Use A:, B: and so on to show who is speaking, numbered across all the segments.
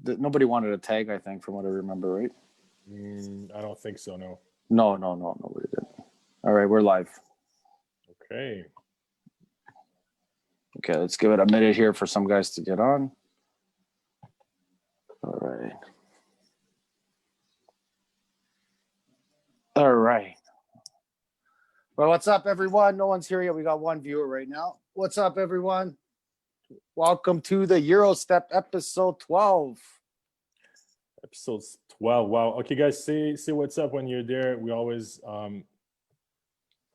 A: nobody wanted a tag, I think, from what I remember, right?
B: I don't think so, no.
A: No, nobody did. All right, we're live.
B: Okay.
A: Okay, let's give it a minute here for some guys to get on. All right. All right. Well, what's up, everyone? No one's here yet. We got one viewer right now. What's up, everyone? Welcome to the Eurostep episode 12.
B: Episode 12. Wow. Okay, guys, see what's up when you're there. We always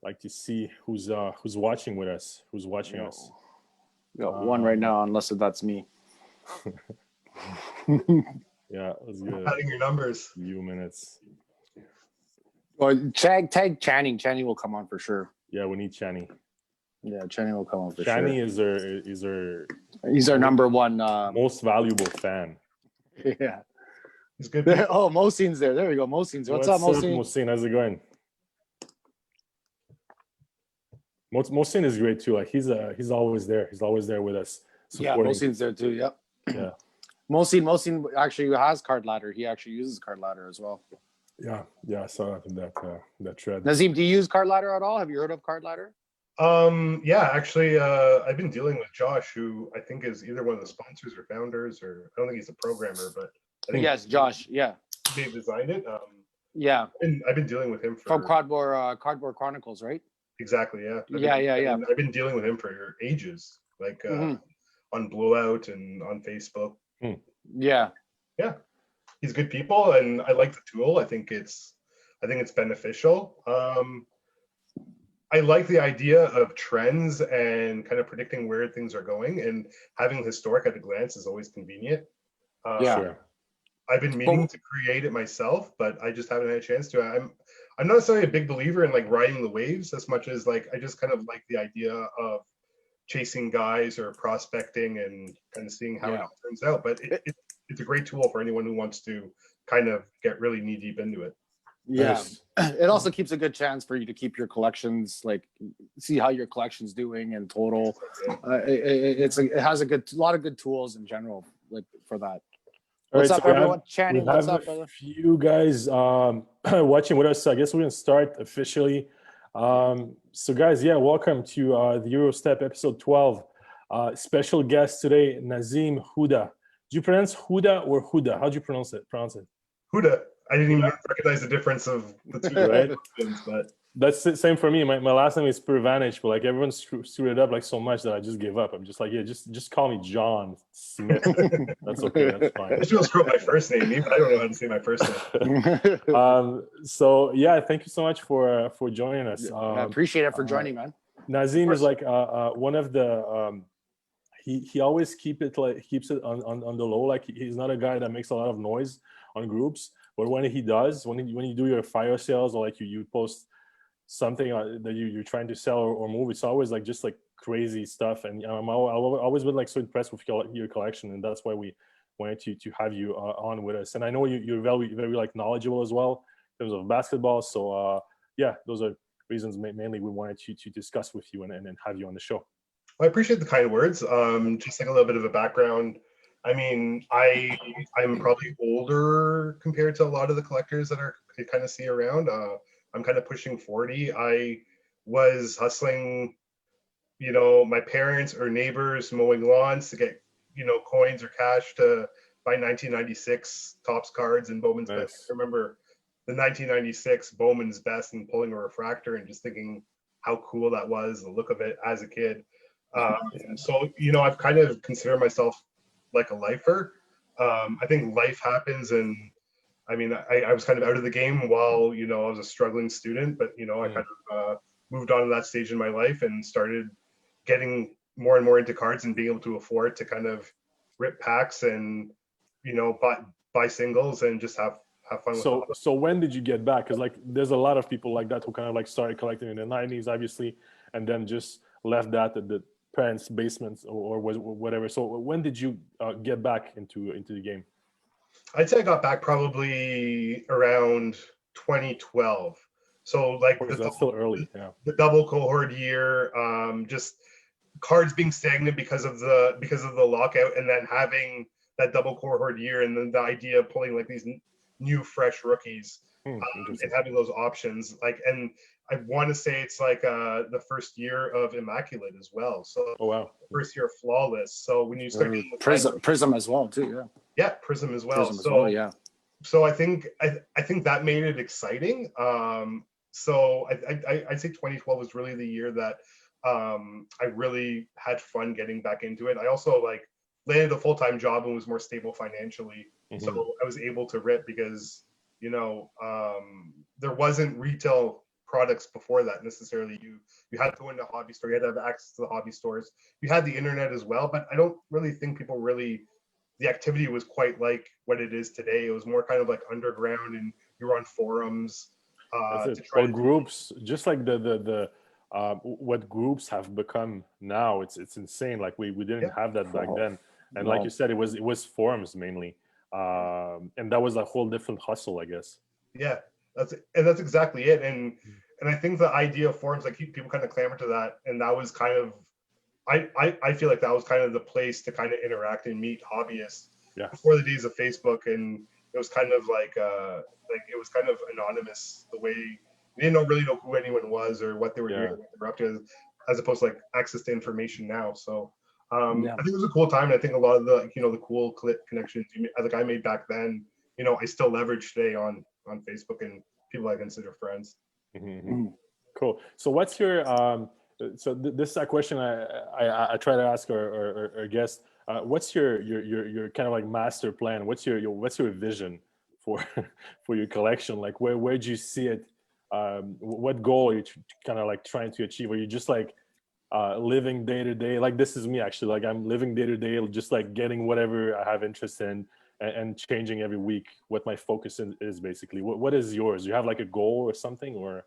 B: like to see who's watching with us, who's watching us.
A: We got one right now, unless that's me.
B: Yeah, let's get
C: adding your numbers.
B: Few minutes.
A: Well, tag Channing. Channing will come on for sure.
B: Yeah, we need Channy.
A: Yeah, Channing will come on for
B: Channy
A: sure.
B: is our
A: He's our number one
B: most valuable fan.
A: Yeah.
C: He's good.
A: Oh, Mosin's there. There we go. Mosin's. What's up, Mosin?
B: Mosin, how's it going? Mosin is great too. Like he's always there. He's always there with us.
A: Yeah, Mosin's there too. Yep.
B: Yeah.
A: Mosin actually has Card Ladder. He actually uses Card Ladder as well.
B: Yeah. I saw that in that thread.
A: Nazim, do you use Card Ladder at all? Have you heard of Card Ladder?
C: Yeah, actually, I've been dealing with Josh, who I think is either one of the sponsors or founders, or I don't think he's a programmer, but I think
A: yes, Josh. Yeah.
C: They designed it.
A: Yeah.
C: And I've been dealing with him
A: from Cardboard Chronicles, right?
C: Exactly. Yeah.
A: Yeah.
C: I've been dealing with him for ages, like on Blowout and on Facebook.
A: Yeah.
C: Yeah. He's good people, and I like the tool. I think it's beneficial. I like the idea of trends and kind of predicting where things are going, and having historic at a glance is always convenient.
B: Sure.
C: I've been meaning to create it myself, but I just haven't had a chance to. I'm not necessarily a big believer in like riding the waves as much as like I just kind of like the idea of chasing guys or prospecting and kind of seeing how it all turns out. But it's a great tool for anyone who wants to kind of get really knee deep into it.
A: Yeah. It also keeps a good chance for you to keep your collections, like see how your collection's doing in total. It has a lot of good tools in general, like for that. What's up, everyone? Channing, what's up, brother?
B: A few guys watching with us. So I guess we're gonna start officially. So guys, welcome to the Eurostep episode 12. Special guest today, Nazim Huda. Do you pronounce Huda or Huda? How do you pronounce it?
C: Huda. I didn't even recognize the difference of the two,
B: right?
C: But
B: that's the same for me. My last name is Pervanich, but like everyone screwed it up like so much that I just gave up. I'm just like, just call me John Smith. That's okay. That's fine.
C: I just screw up my first name. Even I don't know how to say my first name.
B: So thank you so much for joining us.
A: I appreciate it for joining, man.
B: Nazim is like one of the. He always keeps it on the low. Like he's not a guy that makes a lot of noise on groups. But when he does, when you do your fire sales or like you post something that you're trying to sell or move, it's always like just like crazy stuff. And I've always been like so impressed with your collection, and that's why we wanted to have you on with us. And I know you're very very like knowledgeable as well in terms of basketball. So those are reasons mainly we wanted to discuss with you and have you on the show.
C: Well, I appreciate the kind words. Just like a little bit of a background. I mean, I'm probably older compared to a lot of the collectors that you kind of see around. I'm kind of pushing 40. I was hustling, my parents or neighbors mowing lawns to get, coins or cash to buy 1996 Topps cards and Bowman's Best. I remember the 1996 Bowman's Best and pulling a refractor and just thinking how cool that was, the look of it as a kid. So, I've kind of considered myself like a lifer. I think life happens, and I mean, I was kind of out of the game while I was a struggling student, but I kind of moved on to that stage in my life and started getting more and more into cards and being able to afford to kind of rip packs and buy singles and just have fun with it.
B: So when did you get back? Because like there's a lot of people like that who kind of like started collecting in the 90s, obviously, and then just left that at the parents' basements or whatever. So when did you get back into the game?
C: I'd say I got back probably around 2012. So like
B: that's still early. Yeah.
C: The double cohort year, just cards being stagnant because of the lockout, and then having that double cohort year, and then the idea of pulling like these new fresh rookies and having those options. Like, and I want to say it's like the first year of Immaculate as well. So first year of Flawless. So when you start
A: Prism as well too,
C: yeah, Prism as well.
A: Yeah.
C: So I think that made it exciting. So I'd say 2012 was really the year that I really had fun getting back into it. I also like landed a full-time job and was more stable financially. So I was able to rip because, you know, there wasn't retail products before that necessarily. You had to go into a hobby store, you had to have access to the hobby stores. You had the internet as well, but I don't really think people really, the activity was quite like what it is today. It was more kind of like underground, and you were on forums.
B: Or groups, just like the what groups have become now. It's insane. Like we didn't have that back then. And like you said, it was forums mainly. And that was a whole different hustle, I guess.
C: Yeah, that's exactly it. And I think the idea of forums, like people kind of clamor to that, and that was kind of, I feel like that was kind of the place to kind of interact and meet hobbyists before the days of Facebook. And it was kind of like it was kind of anonymous, the way you didn't really know who anyone was or what they were doing, what they were up to, as opposed to like access to information now. So I think it was a cool time. And I think a lot of the, you know, the cool connections like I made back then, you know, I still leverage today on Facebook and people I consider friends.
B: Cool. So what's your this is a question I try to ask our guest. What's your kind of like master plan? What's your vision for your collection? Like where do you see it? What goal are you kind of like trying to achieve? Are you just like living day to day? Like this is me actually. Like I'm living day to day, just like getting whatever I have interest in and changing every week what my focus is basically. What is yours? Do you have like a goal or something, or?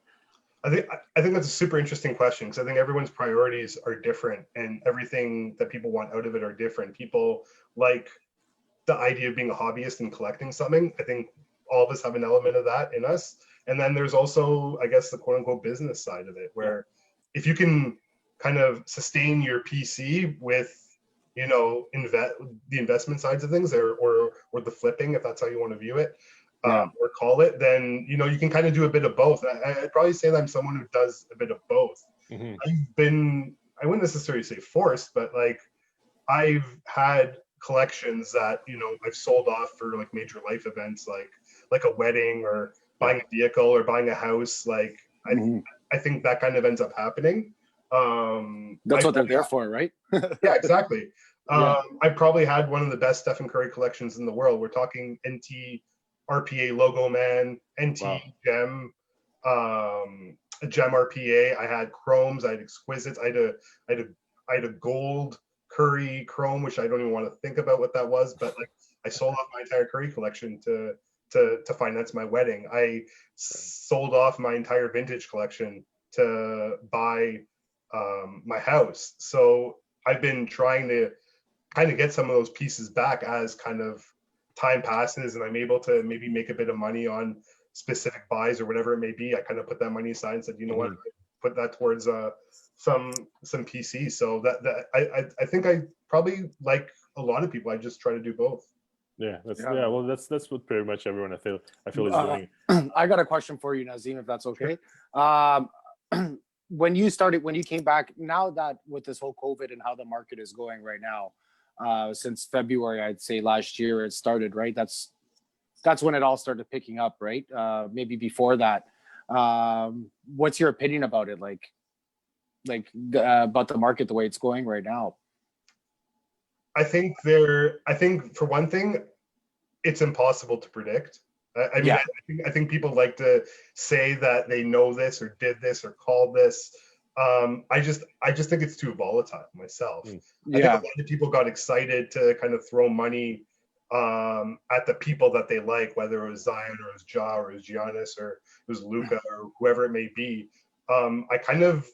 C: I think that's a super interesting question, because I think everyone's priorities are different and everything that people want out of it are different. People like the idea of being a hobbyist and collecting something. I think all of us have an element of that in us. And then there's also, I guess, the quote unquote business side of it, where if you can kind of sustain your PC with, you know, the investment sides of things, or the flipping, if that's how you want to view it, or call it, then, you know, you can kind of do a bit of both. I'd probably say that I'm someone who does a bit of both. I wouldn't necessarily say forced, but like I've had collections that, you know, I've sold off for like major life events, like a wedding or buying a vehicle or buying a house. Like I think that kind of ends up happening.
A: That's what they're there for, right?
C: Yeah, exactly. I probably had one of the best Stephen Curry collections in the world. We're talking NT RPA logo man, NT gem, gem RPA. I had chromes, I had exquisites, I had a gold Curry chrome, which I don't even want to think about what that was, but like I sold off my entire Curry collection to finance my wedding. I sold off my entire vintage collection to buy my house. So I've been trying to kind of get some of those pieces back as kind of time passes and I'm able to maybe make a bit of money on specific buys or whatever it may be. I kind of put that money aside and said, you know what, put that towards some PC. So that I think I probably, like a lot of people, I just try to do both.
B: Well, that's what pretty much everyone I feel is doing.
A: I got a question for you, Nazim, if that's okay. When you came back, now that with this whole COVID and how the market is going right now, since February, I'd say last year it started, right? That's when it all started picking up, right? Maybe before that. What's your opinion about it? Like about the market, the way it's going right now?
C: I think for one thing, it's impossible to predict. I think people like to say that they know this or did this or called this. I just think it's too volatile myself. I think a lot of people got excited to kind of throw money at the people that they like, whether it was Zion or it was Ja or it was Giannis or it was Luka or whoever it may be. I kind of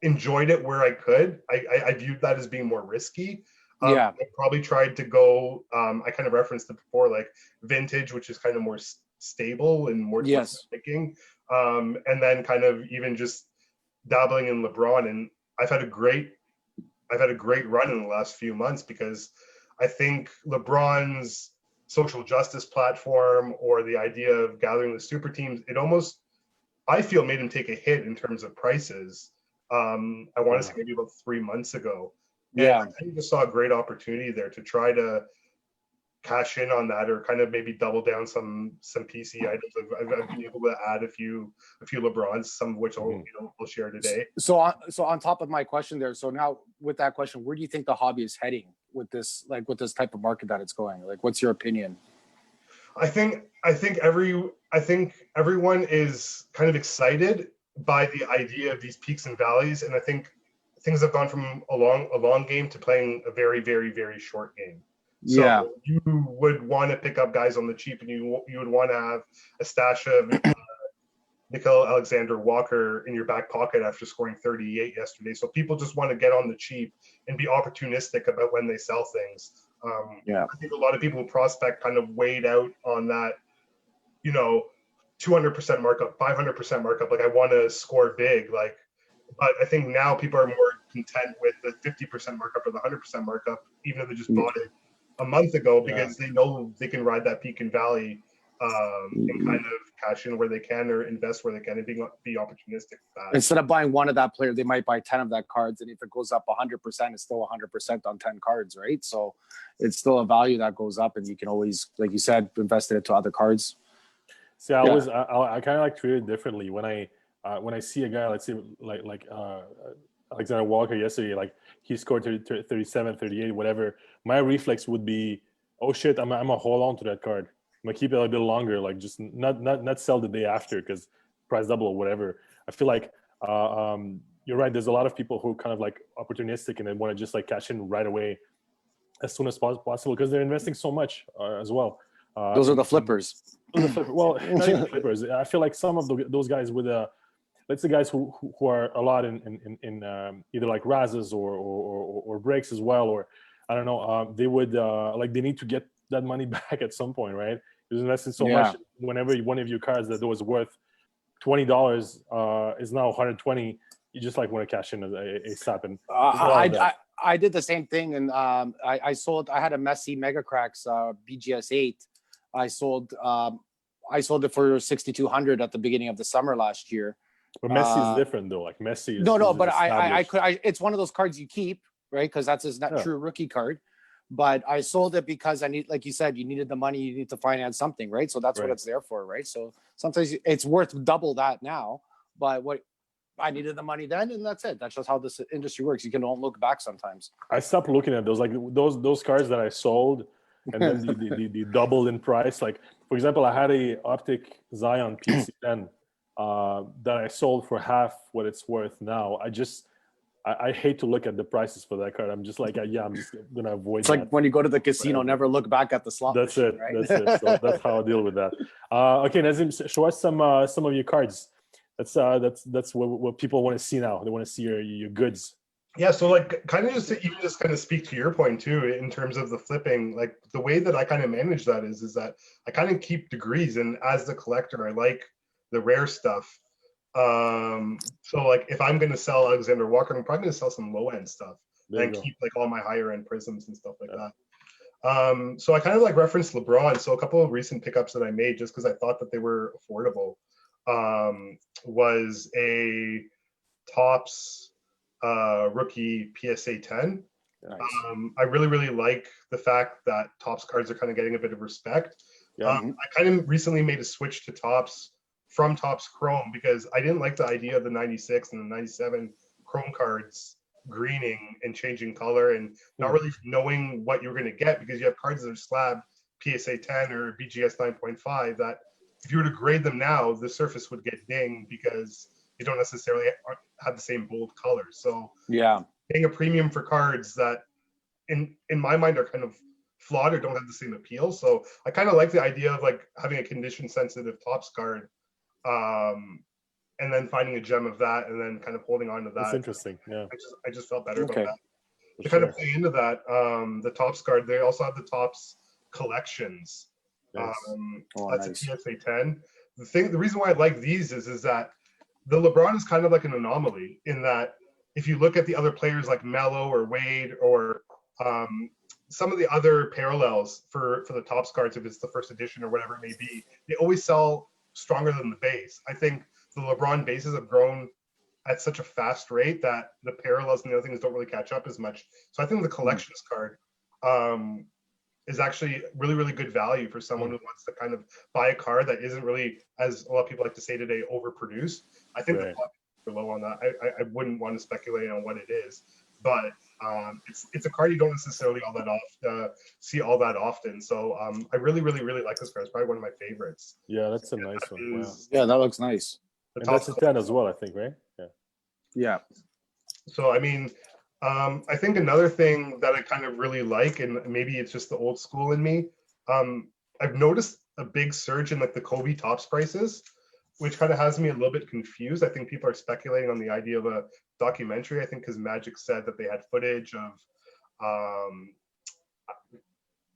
C: enjoyed it where I could. I viewed that as being more risky. I probably tried to go, I kind of referenced it before, like vintage, which is kind of more stable and more thinking. And then kind of even just dabbling in LeBron. And I've had a great run in the last few months because I think LeBron's social justice platform or the idea of gathering the super teams, it almost, I feel, made him take a hit in terms of prices. I want to say maybe about 3 months ago.
A: Yeah.
C: And I just saw a great opportunity there to try to cash in on that, or kind of maybe double down some PC items. I've been able to add a few LeBrons, some of which we'll share today.
A: So on top of my question there, so now with that question, where do you think the hobby is heading with this type of market that it's going? Like, what's your opinion?
C: I think everyone is kind of excited by the idea of these peaks and valleys, and I think things have gone from a long game to playing a very, very, very short game. So
A: Yeah.
C: you would want to pick up guys on the cheap, and you would want to have a stash of Nickeil Alexander-Walker in your back pocket after scoring 38 yesterday. So people just want to get on the cheap and be opportunistic about when they sell things. I think a lot of people who prospect kind of weighed out on that, 200% markup, 500% markup. Like, I want to score big, but I think now people are more content with the 50% markup or the 100% markup, even if they just bought it a month ago, because they know they can ride that peak and valley and kind of cash in where they can or invest where they can and be opportunistic with that.
A: Instead of buying one of that player, they might buy 10 of that cards, and if it goes up 100%, it's still 100% on 10 cards, right? So it's still a value that goes up, and you can always, like you said, invest it into other cards.
B: See, I kind of like treat it differently when I see a guy, let's say like Alexander Walker yesterday, like he scored 37, 38, whatever. My reflex would be, oh shit, I'm gonna hold on to that card. I'm gonna keep it a bit longer, like just not sell the day after because price double or whatever. I feel like you're right. There's a lot of people who kind of like opportunistic and they want to just like cash in right away as soon as possible because they're investing so much as well.
A: Those are the flippers.
B: Well, not even flippers. I feel like some of those guys with let's say guys who are a lot in either like Razes or breaks as well, or I don't know, they would like they need to get that money back at some point, right? You're investing so much. Whenever one of your cards that was worth $20 is now 120, you just like want to cash in ASAP. And
A: I did the same thing, and I had a Messi Mega Cracks BGS 8. I sold it for 6,200 at the beginning of the summer last year.
B: But Messi is different though. Like Messi is
A: but I it's one of those cards you keep, right? Because that's his true rookie card. But I sold it because I need, like you said, you needed the money, you need to finance something, right? So that's what it's there for, right? So sometimes it's worth double that now, but what I needed the money then, and that's it. That's just how this industry works. You can don't look back sometimes.
B: I stopped looking at those, like those cards that I sold, and then the doubled in price. Like for example, I had a Optic Zion PC10 that I sold for half what it's worth now. I hate to look at the prices for that card. I'm just like, I'm just gonna avoid.
A: It's like when you go to the casino, never look back at the slot.
B: That's
A: machine,
B: it.
A: Right?
B: That's it. So that's how I deal with that. Okay, Nazim, show us some of your cards. That's what people want to see now. They want to see your goods.
C: Yeah, so like kind of just kind of speak to your point too in terms of the flipping. Like the way that I kind of manage that is that I kind of keep degrees, and as the collector, I like the rare stuff. So like if I'm gonna sell Alexander Walker, I'm probably gonna sell some low end stuff and keep like all my higher end prisms and stuff like that. So I kind of like referenced LeBron. So a couple of recent pickups that I made just because I thought that they were affordable was a Topps rookie PSA 10.
A: Nice.
C: I really, really like the fact that Topps cards are kind of getting a bit of respect. I kind of recently made a switch to Topps from Topps Chrome because I didn't like the idea of the 96 and the 97 Chrome cards greening and changing color and not really knowing what you're going to get, because you have cards that are slab PSA 10 or BGS 9.5 that if you were to grade them now, the surface would get dinged because they don't necessarily have the same bold colors. So paying a premium for cards that in my mind are kind of flawed or don't have the same appeal. So I kind of like the idea of like having a condition sensitive Topps card and then finding a gem of that and then kind of holding on to that.
B: That's interesting. Yeah.
C: I just felt better about that. To kind of play into that, the Topps card, they also have the Topps collections.
B: Nice.
C: That's nice. A PSA 10. The reason why I like these is that the LeBron is kind of like an anomaly in that if you look at the other players like Melo or Wade or some of the other parallels for the Topps cards, if it's the first edition or whatever it may be, they always sell stronger than the base. I think the LeBron bases have grown at such a fast rate that the parallels and the other things don't really catch up as much. So I think the collections card is actually really, really good value for someone who wants to kind of buy a card that isn't really, as a lot of people like to say today, overproduced. I think the pop are low on that. I wouldn't want to speculate on what it is, but it's a card you don't necessarily see all that often. So I really, really, really like this card. It's probably one of my favorites.
B: Yeah, that's a nice one. Wow.
A: Yeah, that looks nice.
B: And that's a 10 as well, I think, right? Yeah.
A: Yeah.
C: So I mean, I think another thing that I kind of really like, and maybe it's just the old school in me, I've noticed a big surge in like the Kobe Topps prices, which kind of has me a little bit confused. I think people are speculating on the idea of a documentary. I think because Magic said that they had footage of,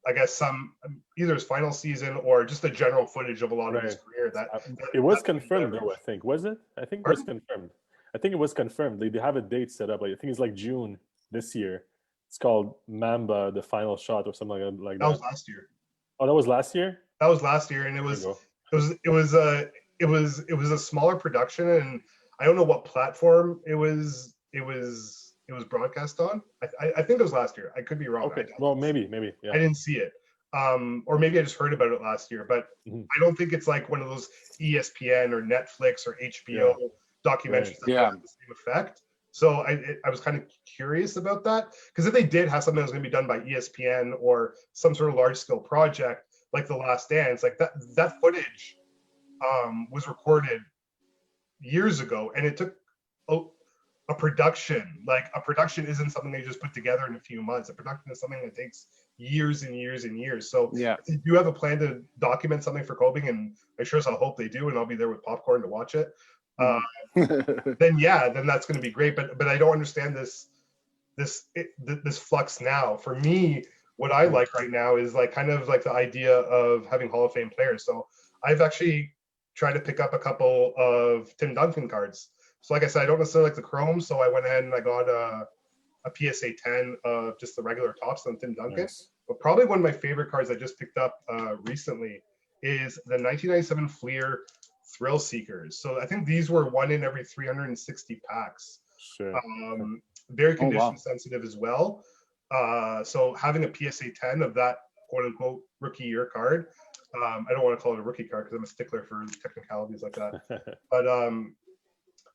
C: I guess some either his final season or just the general footage of a lot of his career.
B: It was confirmed though, I think. Was it? I think it was confirmed. I think it was confirmed. They have a date set up. I think it's like June this year. It's called Mamba, the final shot, or something like that.
C: That was last year.
B: Oh, that was last year?
C: That was last year, and it was a smaller production, and I don't know what platform it was broadcast on. I think it was last year. I could be wrong.
B: Okay. Well, maybe. Yeah.
C: I didn't see it. Or maybe I just heard about it last year, but I don't think it's like one of those ESPN or Netflix or HBO documentaries that have the same effect. So I was kind of curious about that, because if they did have something that was going to be done by ESPN or some sort of large scale project like The Last Dance, like that footage was recorded years ago, and it took a production. Like a production isn't something they just put together in a few months. A production is something that takes years and years and years. So if they do have a plan to document something for Kobe, and I sure as hell hope they do, and I'll be there with popcorn to watch it. Then that's going to be great. But I don't understand this flux now. For me, what I like right now is like kind of like the idea of having Hall of Fame players. So I've actually tried to pick up a couple of Tim Duncan cards. So like I said, I don't necessarily like the Chrome, so I went ahead and I got a PSA 10 of just the regular Topps on Tim Duncan. Nice. But probably one of my favorite cards I just picked up recently is the 1997 Fleer Thrill Seekers. So I think these were one in every 360 packs.
B: Sure.
C: Very condition sensitive as well. So having a PSA 10 of that quote unquote rookie year card, I don't want to call it a rookie card because I'm a stickler for technicalities like that. But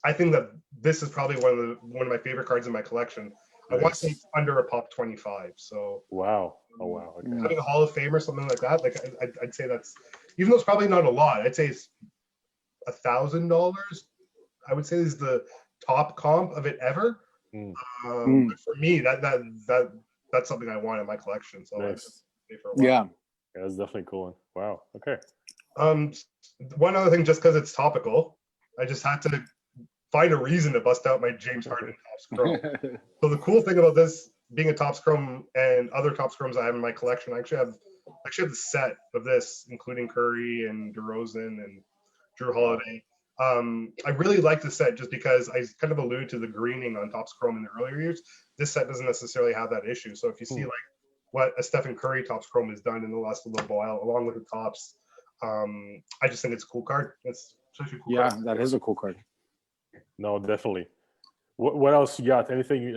C: I think that this is probably one of my favorite cards in my collection. Nice. I want to say under a pop 25. So
B: wow. Oh wow. Okay.
C: Having a Hall of Fame or something like that, like I'd say that's, even though it's probably not a lot, I'd say it's $1,000. I would say is the top comp of it ever. But for me, that's something I want in my collection. So
B: nice.
A: Yeah,
B: that's definitely cool. Wow. Okay.
C: One other thing, just because it's topical, I just had to find a reason to bust out my James Harden Topps Chrome. So the cool thing about this being a Topps Chrome and other Topps Chromes I have in my collection, I actually have the set of this, including Curry and DeRozan and Drew Holiday. I really like the set just because I kind of allude to the greening on Topps Chrome in the earlier years. This set doesn't necessarily have that issue. So if you see like what a Stephen Curry Topps Chrome has done in the last little while, along with the Topps, I just think it's a cool card. It's such a cool card.
A: That is a cool card.
B: No, definitely. What else you got? Anything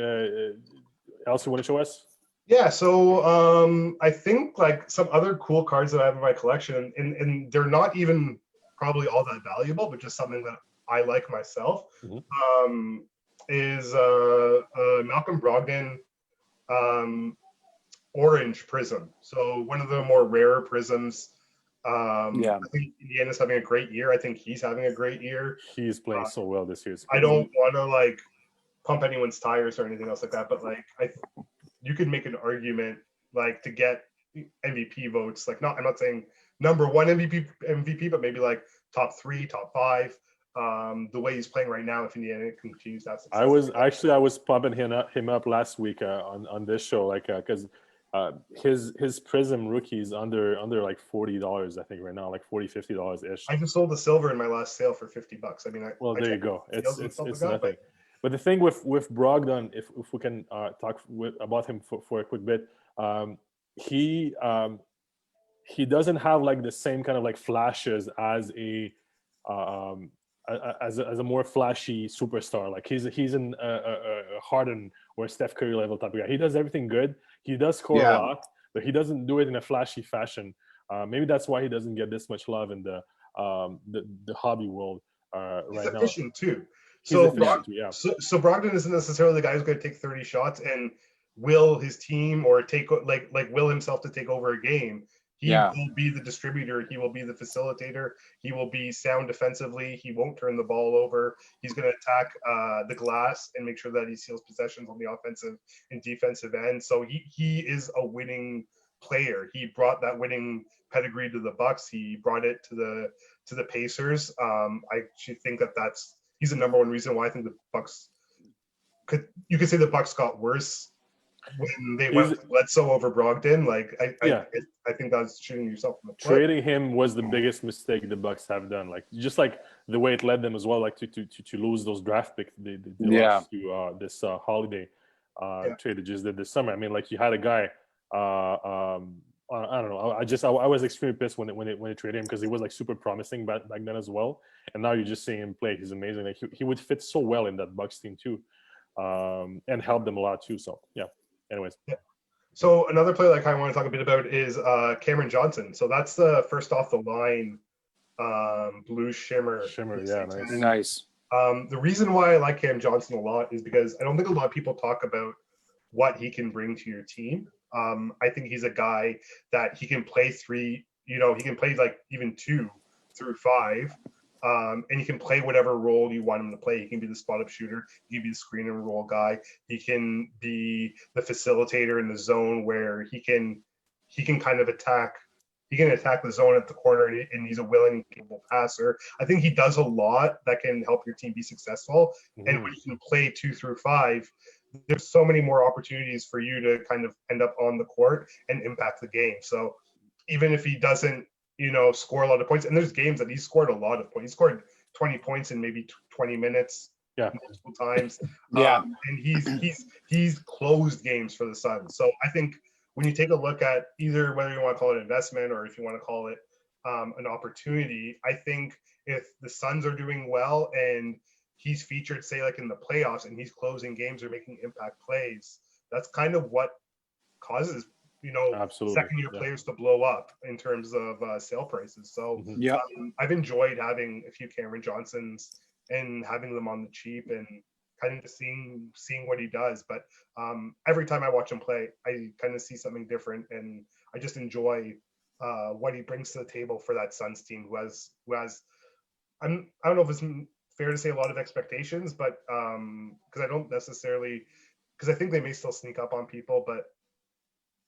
B: else you want to show us?
C: Yeah, so I think like some other cool cards that I have in my collection, and they're not even probably all that valuable, but just something that I like myself, is Malcolm Brogdon Orange Prism. So one of the more rarer prisms. I think Indiana's having a great year. I think he's having a great year.
B: He's playing so well this year.
C: I don't want to like pump anyone's tires or anything else like that, but like you could make an argument like to get MVP votes. Like I'm not saying number one MVP, but maybe like top 3, top 5. The way he's playing right now, if Indiana continues that success.
B: I was pumping him up last week on this show, like because his Prism rookies under like $40, I think right now, like $40-$50 ish.
C: I just sold the silver in my last sale for $50. I mean,
B: there you go. It's nothing. But the thing with Brogdon, if we can talk about him for a quick bit, he doesn't have like the same kind of like flashes as a more flashy superstar. Like he's in a Harden or Steph Curry level type of guy. He does everything good. He does score a lot, but he doesn't do it in a flashy fashion. Maybe that's why he doesn't get this much love in the hobby world right now.
C: He's efficient too.
B: So
C: Brogdon isn't necessarily the guy who's going to take 30 shots and will his team or take like will himself to take over a game. He will be the distributor. He will be the facilitator. He will be sound defensively. He won't turn the ball over. He's going to attack the glass and make sure that he seals possessions on the offensive and defensive end. So he is a winning player. He brought that winning pedigree to the Bucks. He brought it to the Pacers. I actually think he's the number one reason why I think the Bucks could say the Bucks got worse when they went with Bledsoe over Brogdon. Like I think that's shooting yourself in the foot.
B: Trading him was the biggest mistake the Bucks have done. Like just like the way it led them as well, like to lose those draft picks they lost to this holiday trade they just did this summer. I mean, like you had a guy. I don't know. I was extremely pissed when they traded him because he was like super promising back then as well. And now you're just seeing him play. He's amazing. Like he would fit so well in that Bucks team too, and help them a lot too. So yeah. Anyways.
C: Yeah. So another player like I want to talk a bit about is Cameron Johnson. So that's the first off the line blue shimmer.
B: Yeah,
A: nice.
C: The reason why I like Cam Johnson a lot is because I don't think a lot of people talk about what he can bring to your team. I think he's a guy that he can play three, he can play like even 2 through 5. And he can play whatever role you want him to play. He can be the spot-up shooter. He can be the screen and roll guy. He can be the facilitator in the zone where he can kind of attack. He can attack the zone at the corner, and he's a willing, capable passer. I think he does a lot that can help your team be successful. Mm-hmm. And when you can play 2 through 5, there's so many more opportunities for you to kind of end up on the court and impact the game. So even if he doesn't, score a lot of points. And there's games that he scored a lot of points. He scored 20 points in maybe 20 minutes multiple times. And he's closed games for the Suns. So I think when you take a look at either whether you want to call it investment or if you want to call it an opportunity, I think if the Suns are doing well and he's featured, say, like in the playoffs and he's closing games or making impact plays, that's kind of what causes second-year players to blow up in terms of sale prices. So I've enjoyed having a few Cameron Johnsons and having them on the cheap and kind of just seeing what he does. But every time I watch him play, I kind of see something different, and I just enjoy what he brings to the table for that Suns team who has I don't know if it's fair to say a lot of expectations, but because I don't necessarily, because I think they may still sneak up on people, but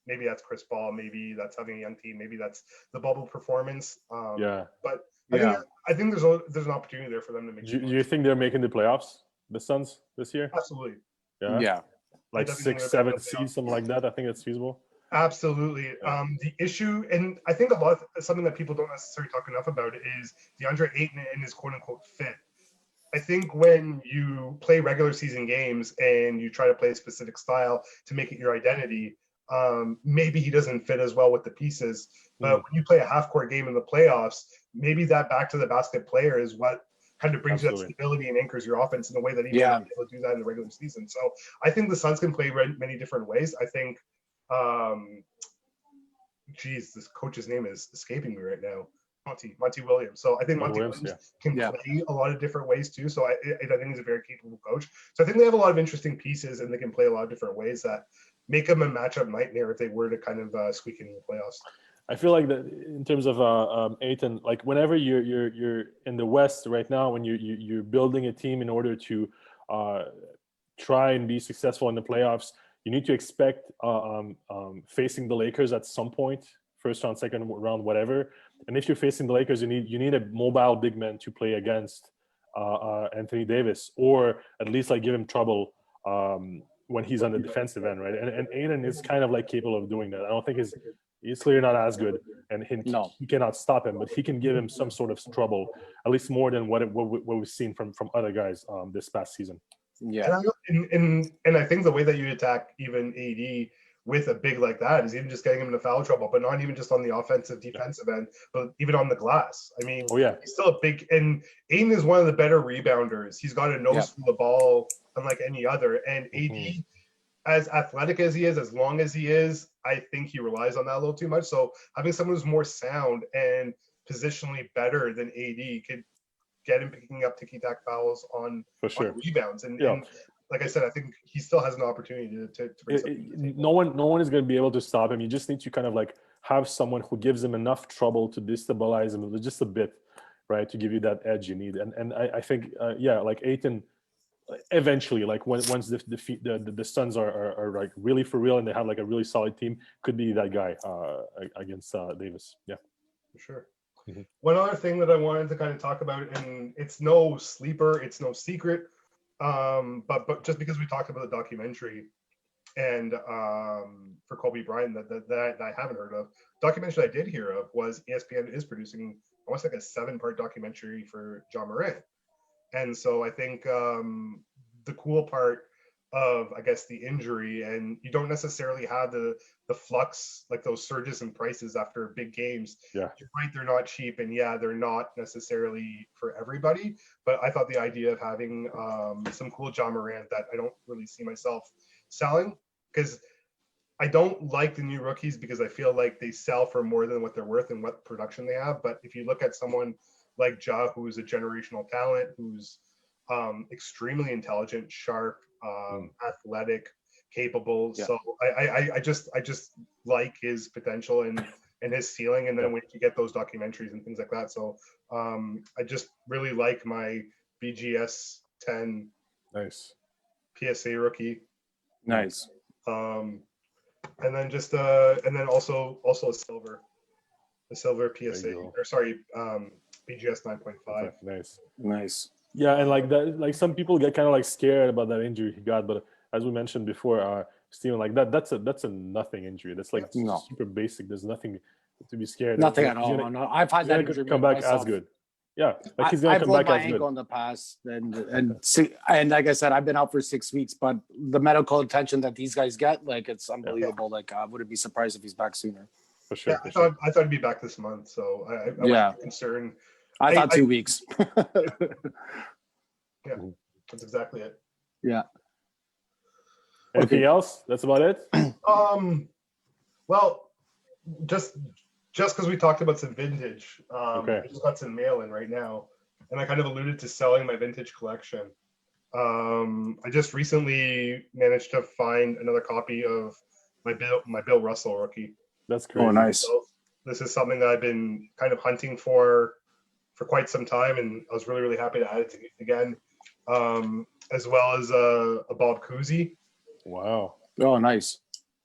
C: maybe that's Chris Paul, maybe that's having a young team, maybe that's the bubble performance. But I think there's an opportunity there for them to make.
B: Do you think they're making the playoffs, the Suns, this year?
C: Absolutely.
B: Yeah. Like 6, 7 seeds, something like that. I think it's feasible.
C: Absolutely. The issue, and I think something that people don't necessarily talk enough about is Deandre Ayton and his quote unquote fit. I think when you play regular season games and you try to play a specific style to make it your identity, maybe he doesn't fit as well with the pieces. But when you play a half-court game in the playoffs, maybe that back-to-the-basket player is what kind of brings you that stability and anchors your offense in a way that he might not be able to do that in the regular season. So I think the Suns can play many different ways. I think, this coach's name is escaping me right now. Monty Williams. So I think Monty Williams can play a lot of different ways too. So I think he's a very capable coach. So I think they have a lot of interesting pieces and they can play a lot of different ways that make them a matchup nightmare if they were to kind of squeak into the playoffs.
B: I feel like that in terms of Ayton, like whenever you're in the West right now, when you're building a team in order to try and be successful in the playoffs, you need to expect facing the Lakers at some point, first round, second round, whatever. And if you're facing the Lakers, you need a mobile big man to play against Anthony Davis, or at least like give him trouble when he's on the defensive end, right? And Ayton is kind of like capable of doing that. I don't think he's clearly not as good, and he cannot stop him, but he can give him some sort of trouble, at least more than what we've seen from other guys this past season.
A: Yeah.
C: And I think the way that you attack even AD with a big like that is even just getting him into foul trouble, but not even just on the offensive defensive end, but even on the glass. I mean,
B: Oh yeah,
C: he's still a big, and Aiden is one of the better rebounders. He's got a nose for the ball unlike any other. And AD, as athletic as he is, as long as he is, I think he relies on that a little too much. So having someone who's more sound and positionally better than AD could get him picking up ticky-tack fouls on rebounds. And like I said, I think he still has an opportunity to bring something.
B: No one is going to be able to stop him. You just need to kind of like have someone who gives him enough trouble to destabilize him just a bit, right, to give you that edge you need. And I think like Ayton, eventually, like once the Suns are like really for real and they have like a really solid team, could be that guy against Davis. Yeah,
C: for sure. One other thing that I wanted to kind of talk about, and it's no sleeper, it's no secret, but just because we talked about the documentary and for Kobe Bryant that I haven't heard of, documentary I did hear of was ESPN is producing almost like a 7-part documentary for Moran. And so I think the cool part of, I guess, the injury, and you don't necessarily have the flux, like those surges in prices after big games.
B: Yeah,
C: you're right, they're not cheap, and they're not necessarily for everybody. But I thought the idea of having some cool Moran that I don't really see myself selling, because I don't like the new rookies because I feel like they sell for more than what they're worth and what production they have. But if you look at someone like Ja, who's a generational talent, who's extremely intelligent, sharp, athletic, capable. Yeah. So I just like his potential and his ceiling. And then when you get those documentaries and things like that. So I just really like my BGS 10 PSA rookie.
A: Nice.
C: And then just and then also a silver PSA, or sorry, BGS 9.5.
B: Nice. Yeah, and like that, like some people get kind of like scared about that injury he got, but as we mentioned before, Steven, like that's a nothing injury. That's like super basic. There's nothing to be scared.
A: Nothing at all. I've had that injury.
B: Come back myself. As good. Yeah, like he's gonna come back as good. I've rolled my ankle
A: in the past, and like I said, I've been out for 6 weeks. But the medical attention that these guys get, like it's unbelievable. Yeah. Like I wouldn't be surprised if he's back sooner.
B: For sure.
C: Yeah, I thought he'd be back this month, so I wasn't concerned.
A: I thought 2 weeks.
C: Yeah, that's exactly it.
A: Yeah.
B: Anything else? That's about it.
C: Well, just because we talked about some vintage, I just got some mail in right now, and I kind of alluded to selling my vintage collection. I just recently managed to find another copy of my Bill Russell rookie.
B: That's great.
A: Oh, nice. So
C: this is something that I've been kind of hunting for quite some time, and I was really, really happy to add it again, as well as a Bob Cousy.
B: Wow.
A: Oh, nice.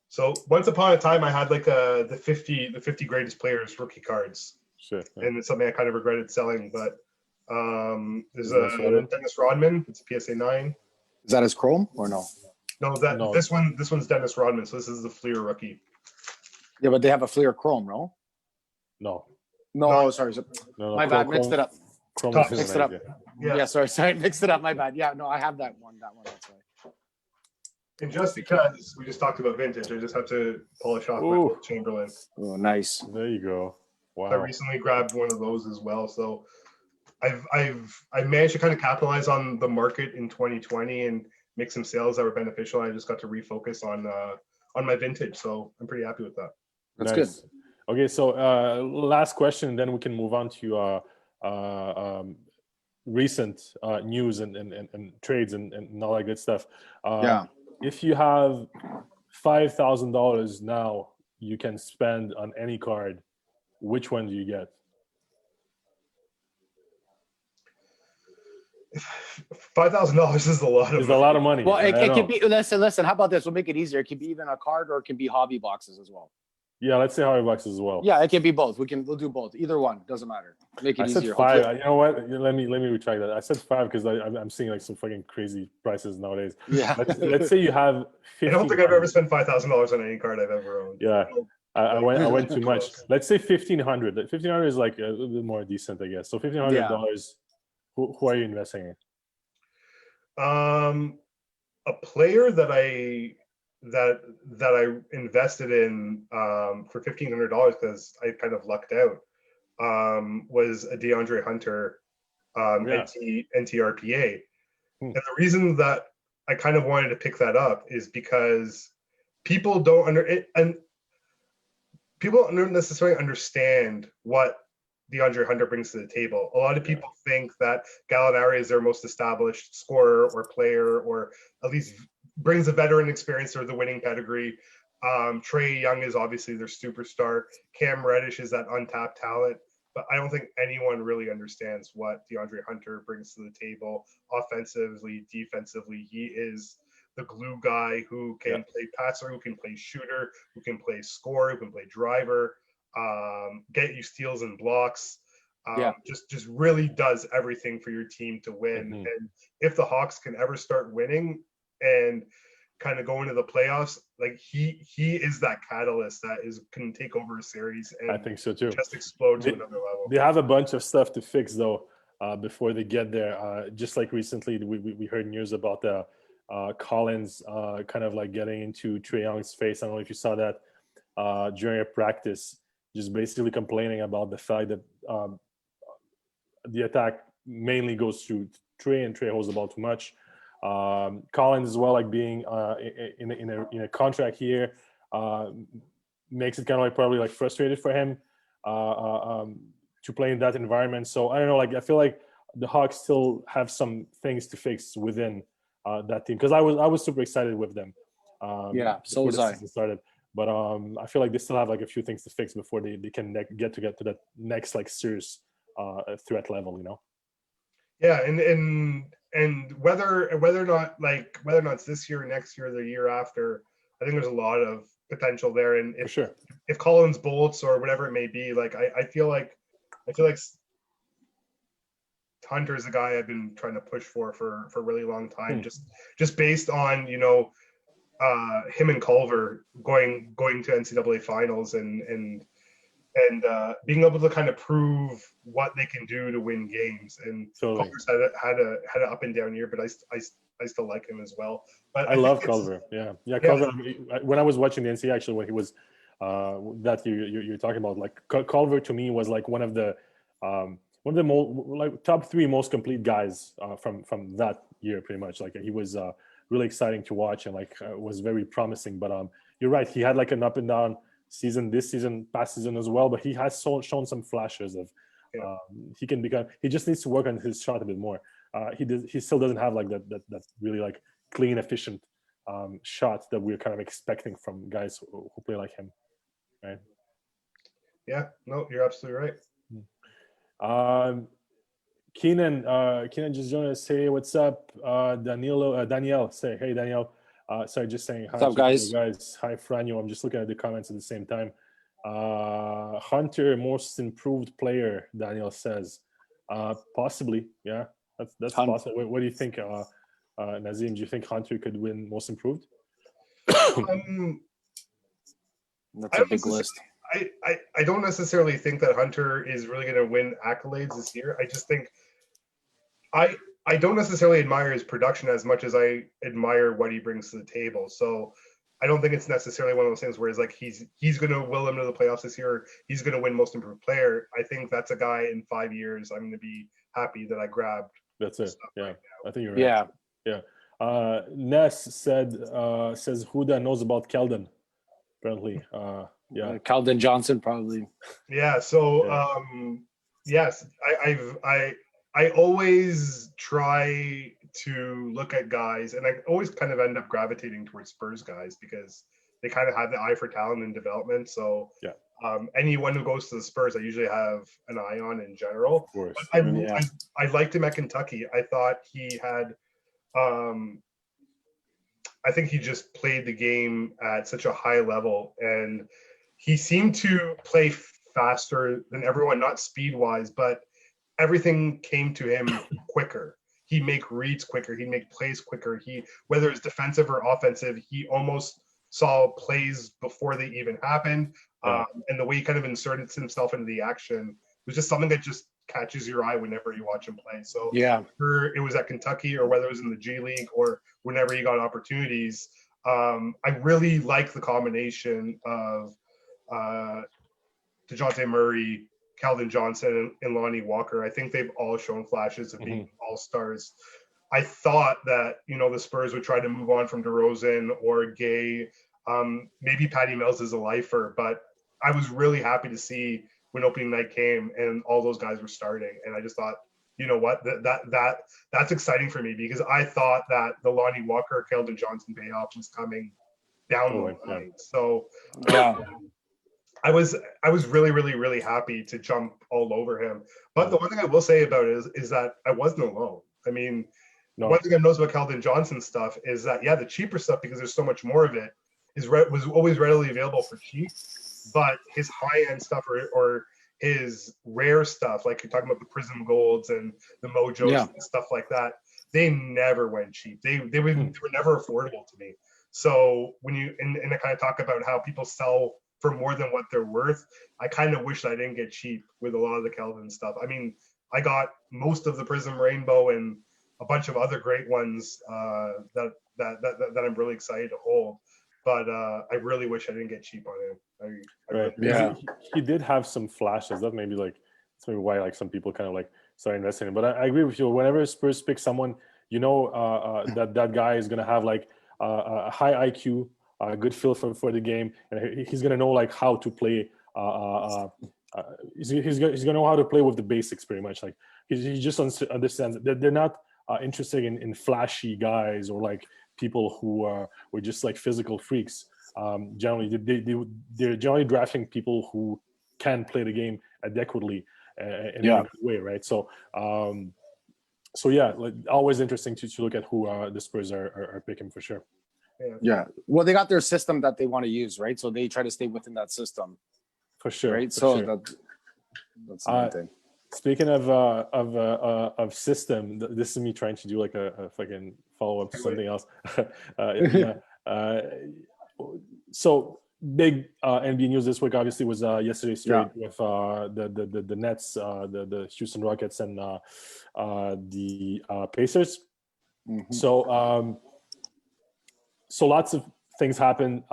C: So once upon a time, I had like the 50 greatest players rookie cards.
B: Shit.
C: And it's something I kind of regretted selling, but there's a Dennis Rodman. It's a PSA 9.
A: Is that his Chrome or no?
C: No, this one's Dennis Rodman. So this is the Fleer rookie.
A: Yeah, but they have a Fleer Chrome, no?
B: No,
A: sorry.
B: No,
A: my bad. Mixed it up. Mixed it up.
C: Yeah,
A: sorry. Mixed it up. My bad. Yeah, no, I have that one. That's right.
C: And just because we just talked about vintage, I just have to polish off my Chamberlain.
A: Oh, nice.
B: There you go. Wow.
C: I recently grabbed one of those as well. So I've managed to kind of capitalize on the market in 2020 and make some sales that were beneficial. I just got to refocus on my vintage. So I'm pretty happy with that.
A: That's good.
B: Okay, so last question, and then we can move on to recent news and trades and all that good stuff. If you have $5,000 now, you can spend on any card. Which one do you get?
C: $5,000 is a lot of money.
B: It's a lot of money.
A: Well, it could be. Listen. How about this? We'll make it easier. It can be even a card, or it can be hobby boxes as well.
B: Yeah, let's say hobby boxes as well.
A: Yeah, it can be both. We'll do both. Either one doesn't matter. Make it easier.
B: I said 5. You know what? Let me retract that. I said 5 because I'm seeing like some fucking crazy prices nowadays.
A: Yeah.
B: Let's say you have.
C: I don't think I've ever spent $5,000 on any card I've ever owned.
B: Yeah. I went too much. Let's say $1,500. $1,500 is like a little bit more decent, I guess. So $1,500. Who are you investing in?
C: a player that I invested in for $1,500 because I kind of lucked out was a Deandre Hunter NTRPA. And the reason that I kind of wanted to pick that up is because people don't necessarily understand what Deandre Hunter brings to the table. A lot of people think that Gallinari is their most established scorer or player, or at least brings a veteran experience or the winning pedigree. Trae Young is obviously their superstar. Cam Reddish is that untapped talent. But I don't think anyone really understands what Deandre Hunter brings to the table offensively, defensively. He is the glue guy who can play passer, who can play shooter, who can play scorer, who can play driver, get you steals and blocks. Just really does everything for your team to win. And if the Hawks can ever start winning and kind of go into the playoffs, like he is that catalyst that can take over a series and
B: I think so too.
C: Just explode to another level.
B: They have a bunch of stuff to fix though before they get there. Just like recently we heard news about the Collins kind of like getting into Trae Young's face. I don't know if you saw that during a practice, just basically complaining about the fact that the attack mainly goes through Trae, and Trae holds the ball too much. Collins as well, like being in a contract here, makes it kind of like probably like frustrated for him to play in that environment. So I don't know, like I feel like the Hawks still have some things to fix within that team, because I was super excited with them.
A: So was I.
B: Started, but I feel like they still have like a few things to fix before they can get to that next like serious threat level, you know.
C: Yeah, and whether or not it's this year, next year, or the year after, I think there's a lot of potential there. And if Collins bolts or whatever it may be, like I feel like Hunter is the guy I've been trying to push for a really long time, just based on him and Culver going to NCAA finals and being able to kind of prove what they can do to win games. And Culver's had an up and down year, but I still like him as well. But
B: I love Culver. Yeah. Culver. When I was watching the NCAA, actually, when he was that you're talking about, like Culver to me was like one of the top 3 most complete guys from that year, pretty much. Like he was really exciting to watch and like was very promising. But you're right, he had like an up and down season this season, past season as well, but he has shown some flashes of he just needs to work on his shot a bit more. He still doesn't have like that really like clean, efficient shot that we're kind of expecting from guys who play like him, right?
C: Yeah, no, you're absolutely right.
B: Keenan just joined us. Say what's up. Danielle, say hey Danielle. Sorry, just saying hi.
A: What's up, guys?
B: Hi, Franyo. I'm just looking at the comments at the same time. Hunter, most improved player, Daniel says. Possibly, yeah. That's possible. What do you think, Nazim? Do you think Hunter could win most improved?
A: That's a big list.
C: I don't necessarily think that Hunter is really going to win accolades this year. I just think I don't necessarily admire his production as much as I admire what he brings to the table. So I don't think it's necessarily one of those things where it's like he's going to will him to the playoffs this year. He's going to win most improved player. I think that's a guy in 5 years I'm going to be happy that I grabbed.
B: That's it. Yeah,
C: right,
B: I think you're right. Yeah. Ness says Huda knows about Keldon. Apparently, yeah.
A: Keldon Johnson probably.
C: Yeah. So yes, I always try to look at guys, and I always kind of end up gravitating towards Spurs guys because they kind of have the eye for talent and development. So anyone who goes to the Spurs, I usually have an eye on in general.
B: Of course.
C: I liked him at Kentucky. I thought he had, I think he just played the game at such a high level, and he seemed to play faster than everyone, not speed-wise, but everything came to him quicker. He'd make reads quicker. He'd make plays quicker. Whether it's defensive or offensive, he almost saw plays before they even happened. And the way he kind of inserted himself into the action There's just something that just catches your eye whenever you watch him play. So
A: Yeah.
C: whether it was at Kentucky or whether it was in the G League or whenever he got opportunities, I really like the combination of DeJounte Murray, Keldon Johnson, and Lonnie Walker. I think they've all shown flashes of being all-stars. I thought that, the Spurs would try to move on from DeRozan or Gay. Maybe Patty Mills is a lifer, but I was really happy to see when opening night came and all those guys were starting. And I just thought, you know what, that's exciting for me, because I thought that the Lonnie Walker, Keldon Johnson payoff was coming down the line. So
A: Yeah.
C: I was really, really, really happy to jump all over him. But the one thing I will say about it is that I wasn't alone. I mean, one thing I know about Keldon Johnson stuff is that, yeah, the cheaper stuff, because there's so much more of it, was always readily available for cheap. But his high-end stuff or his rare stuff, like you're talking about the Prism Golds and the Mojos and stuff like that, they never went cheap. They were never affordable to me. So when you and I kind of talk about how people sell for more than what they're worth, I kind of wish I didn't get cheap with a lot of the Keldon stuff. I mean, I got most of the Prism Rainbow and a bunch of other great ones that I'm really excited to hold. But I really wish I didn't get cheap on him.
B: Really he did have some flashes. That's maybe why like some people kind of like start investing in him. But I agree with you. Whenever Spurs pick someone, that guy is gonna have like a high IQ, a good feel for the game, and he's gonna know like how to play. He's gonna know how to play with the basics pretty much. Like he just understands that they're not interested in flashy guys or like people who were just like physical freaks. Generally, they're generally drafting people who can play the game adequately in a good way, right? So, like, always interesting to look at who the Spurs are picking for sure.
A: Yeah. Well, they got their system that they want to use, right? So they try to stay within that system.
B: For sure.
A: Right. That's the main thing.
B: Speaking of system, this is me trying to do like a fucking follow up to something else. So big NBA news this week obviously was yesterday's trade with the Nets, the Houston Rockets, and the Pacers.
A: Mm-hmm.
B: So lots of things happen.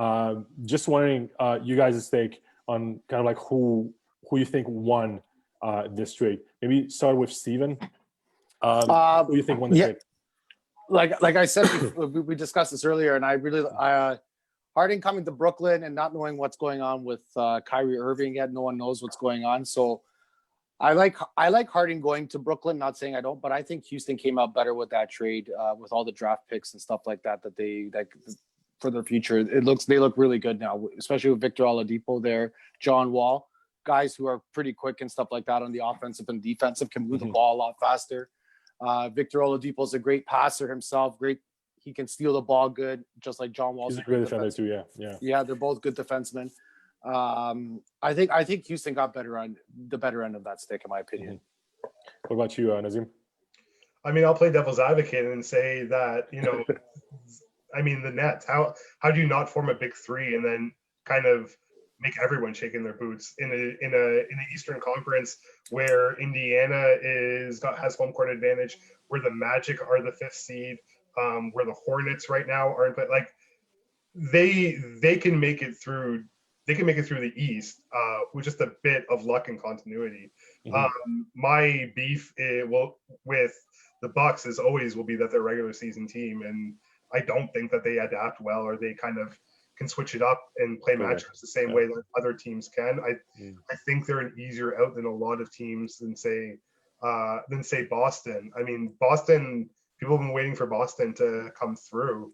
B: Just wondering you guys' take on kind of like who you think won this trade. Maybe start with Steven. Who do you think won the trade?
A: Like I said, we discussed this earlier, and I really Harden coming to Brooklyn and not knowing what's going on with Kyrie Irving yet. No one knows what's going on. So I like Harden going to Brooklyn. Not saying I don't, but I think Houston came out better with that trade, with all the draft picks and stuff like that they for their future. They look really good now, especially with Victor Oladipo there, John Wall, guys who are pretty quick and stuff like that on the offensive and defensive, can move the ball a lot faster. Victor Oladipo is a great passer himself. He can steal the ball good, just like John Wall.
B: He's a great defender too. Yeah.
A: They're both good defensemen. I think Houston got the better end of that stick, in my opinion.
B: What about you, Nazim?
C: I mean, I'll play devil's advocate and say that, I mean, the Nets. How do you not form a big three and then kind of make everyone shake in their boots in an Eastern Conference where Indiana has home court advantage, where the Magic are the 5th seed, where the Hornets right now aren't, but like they can make it through. They can make it through the East with just a bit of luck and continuity. My beef with the Bucks will be that they're a regular season team, and I don't think that they adapt well, or they kind of can switch it up and play matchups the same way that other teams can. I think they're an easier out than a lot of teams than say Boston. I mean, Boston, people have been waiting for Boston to come through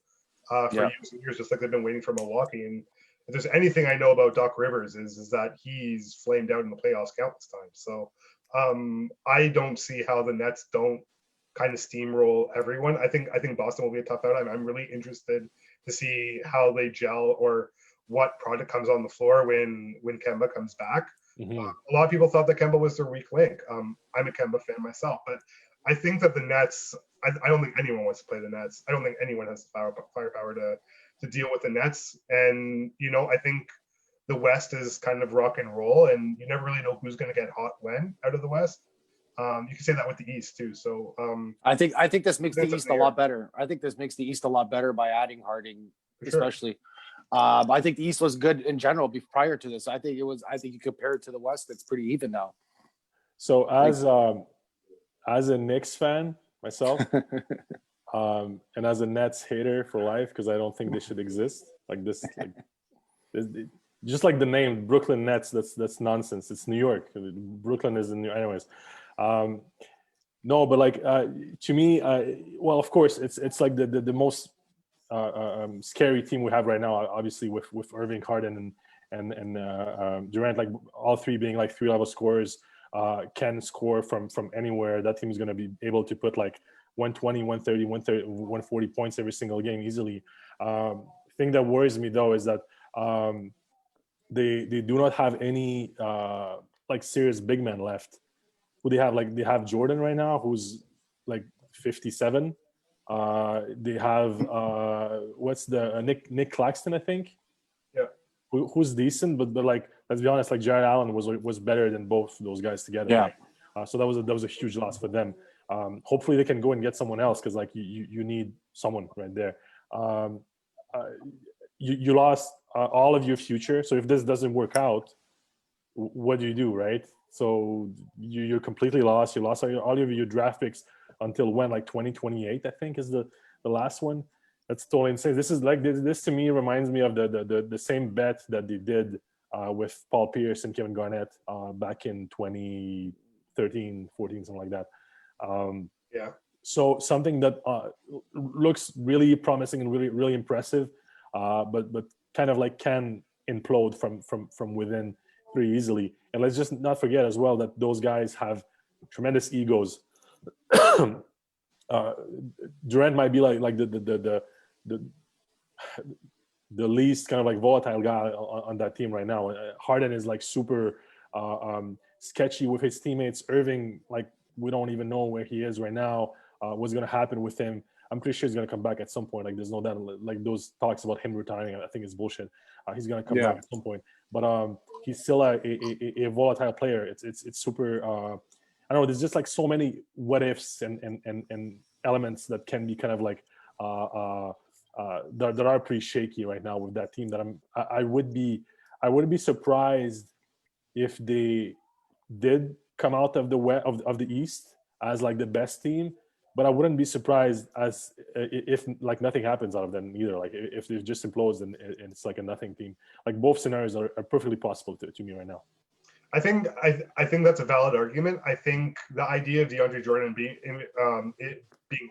C: for years and years, just like they've been waiting for Milwaukee. And if there's anything I know about Doc Rivers is that he's flamed out in the playoffs countless times. So I don't see how the Nets don't kind of steamroll everyone. I think Boston will be a tough out. I'm really interested to see how they gel or what product comes on the floor when Kemba comes back. A lot of people thought that Kemba was their weak link. I'm a Kemba fan myself, but I think that the Nets, I don't think anyone wants to play the Nets. I don't think anyone has the firepower to deal with the Nets. And, I think the West is kind of rock and roll, and you never really know who's going to get hot when out of the West. You can say that with the East too. So
A: I think this makes the
C: That's
A: East a
C: fair.
A: lot better. I think this makes the East a lot better by adding Harding,
C: For sure.
A: especially. I think the East was good in general prior to this. I think you compare it to the West, it's pretty even now.
B: So as a Knicks fan myself, and as a Nets hater for life, because I don't think they should exist like this. Just like the name Brooklyn Nets, that's nonsense. It's New York. Brooklyn is in New. Anyways, no, but like to me, well, of course, it's like the most scary team we have right now. Obviously, with Irving, Harden, and Durant, like all three being like 3-level scorers, can score from anywhere. That team is going to be able to put like 120, 130, 140 points every single game easily. Thing that worries me though is that they do not have any like serious big men left. Who they have? Like they have Jordan right now, who's like 57. They have what's the Nick Claxton, I think.
C: Yeah.
B: Who's decent, but like let's be honest, like Jared Allen was better than both those guys together.
A: Yeah.
B: Right? So that was a huge loss for them. Hopefully they can go and get someone else because like you need someone right there. You lost all of your future. So if this doesn't work out, what do you do, right? So you're completely lost. You lost all of your draft picks until when? Like 2028, I think is the last one. That's totally insane. This is like this to me reminds me of the same bet that they did with Paul Pierce and Kevin Garnett back in 2013, 14, something like that.
C: Yeah.
B: So something that looks really promising and really really impressive, but kind of like can implode from within pretty easily. And let's just not forget as well that those guys have tremendous egos. Durant might be like the least kind of like volatile guy on that team right now. Harden is like super sketchy with his teammates. Irving, like we don't even know where he is right now. What's going to happen with him? I'm pretty sure he's going to come back at some point. Like there's no doubt. Like those talks about him retiring, I think it's bullshit. He's going to come back at some point. But he's still a volatile player. It's super. I don't know. There's just like so many what ifs and elements that can be kind of like that are pretty shaky right now with that team. That I wouldn't be surprised if they did come out of the East as like the best team, but I wouldn't be surprised as if like nothing happens out of them either. Like if they just implodes and it's like a nothing team. Like both scenarios are perfectly possible to me right now.
C: I think that's a valid argument. I think the idea of DeAndre Jordan being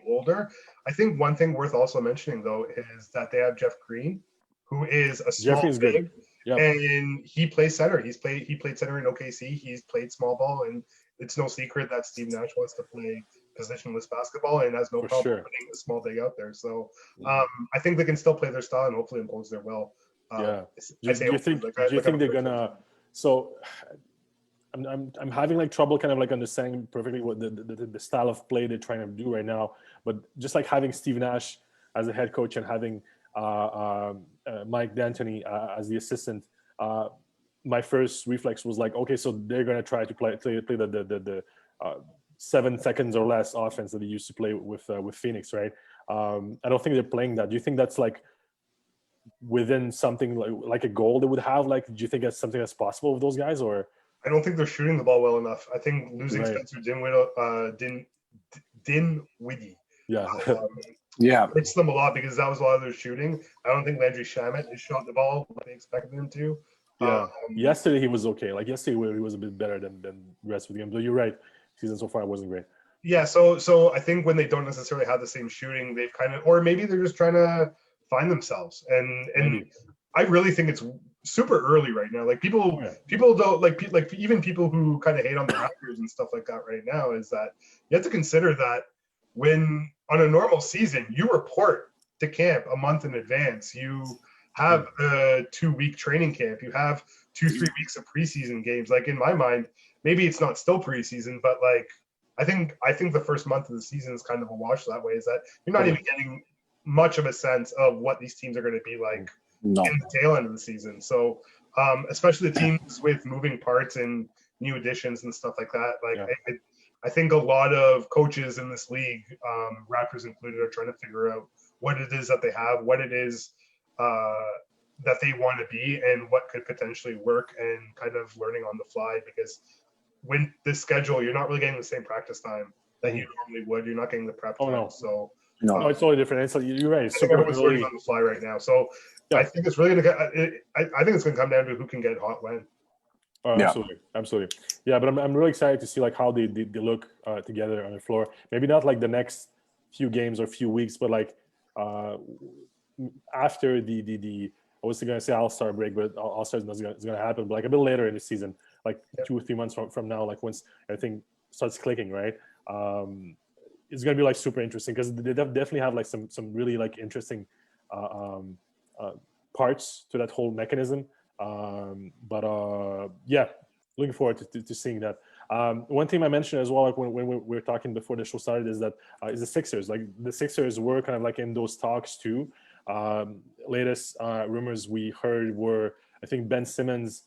C: older. I think one thing worth also mentioning though is that they have Jeff Green, who is a small
B: Jeffrey's
C: big,
B: good. Yep.
C: and he plays center. He played center in OKC. He's played small ball, and it's no secret that Steve Nash wants to play positionless basketball and has no problem putting a small big out there. So I think they can still play their style and hopefully impose their will.
B: Do you think they're gonna? So I'm having like trouble kind of like understanding perfectly what the style of play they're trying to do right now. But just like having Steve Nash as a head coach and having Mike D'Antoni as the assistant, my first reflex was like, okay, so they're gonna try to play the 7 seconds or less offense that they used to play with Phoenix, right? I don't think they're playing that. Do you think that's like within something like a goal they would have? Like, do you think that's something that's possible with those guys, or?
C: I don't think they're shooting the ball well enough. I think losing Spencer Dinwiddie hurts them a lot because that was a lot of their shooting. I don't think Landry Shamet is shot the ball like they expected him to.
B: Yesterday he was okay. Like yesterday he was a bit better than the rest of the game. So you're right. Season so far wasn't great.
C: Yeah, so I think when they don't necessarily have the same shooting, they've kind of, or maybe they're just trying to find themselves. And maybe. I really think it's super early right now. Like people don't like even people who kind of hate on the Raptors and stuff like that right now is that you have to consider that when on a normal season you report to camp a month in advance, you have a 2-week training camp, you have 2-3 weeks of preseason games. Like in my mind, maybe it's not still preseason, but like I think the first month of the season is kind of a wash that way. Is that you're not even getting much of a sense of what these teams are going to be like
A: No.
C: in the tail end of the season. So especially the teams with moving parts and new additions and stuff like that. Like I think a lot of coaches in this league, Raptors included, are trying to figure out what it is that they have, what it is that they want to be, and what could potentially work, and kind of learning on the fly, because when this schedule, you're not really getting the same practice time that you normally would. You're not getting the prep time.
B: No.
C: So
B: no, it's totally different. It's like, you're right. It's super
C: everyone's learning
B: early.
C: on the fly right now. So I think it's really going to. I think it's going to come down to who can get hot when.
B: Oh, absolutely. Yeah, but I'm really excited to see like how they look together on the floor. Maybe not like the next few games or few weeks, but like after the I was going to say All-Star break, but All-Star is going to happen. But like a bit later in the season, like 2 or 3 months from now, like once everything starts clicking, right? It's going to be like super interesting, because they definitely have like some really like interesting parts to that whole mechanism. Yeah, looking forward to seeing that. One thing I mentioned as well, like when we were talking before the show started, is that is the Sixers. Like the Sixers were kind of like in those talks too. Latest rumors we heard were, I think, Ben Simmons,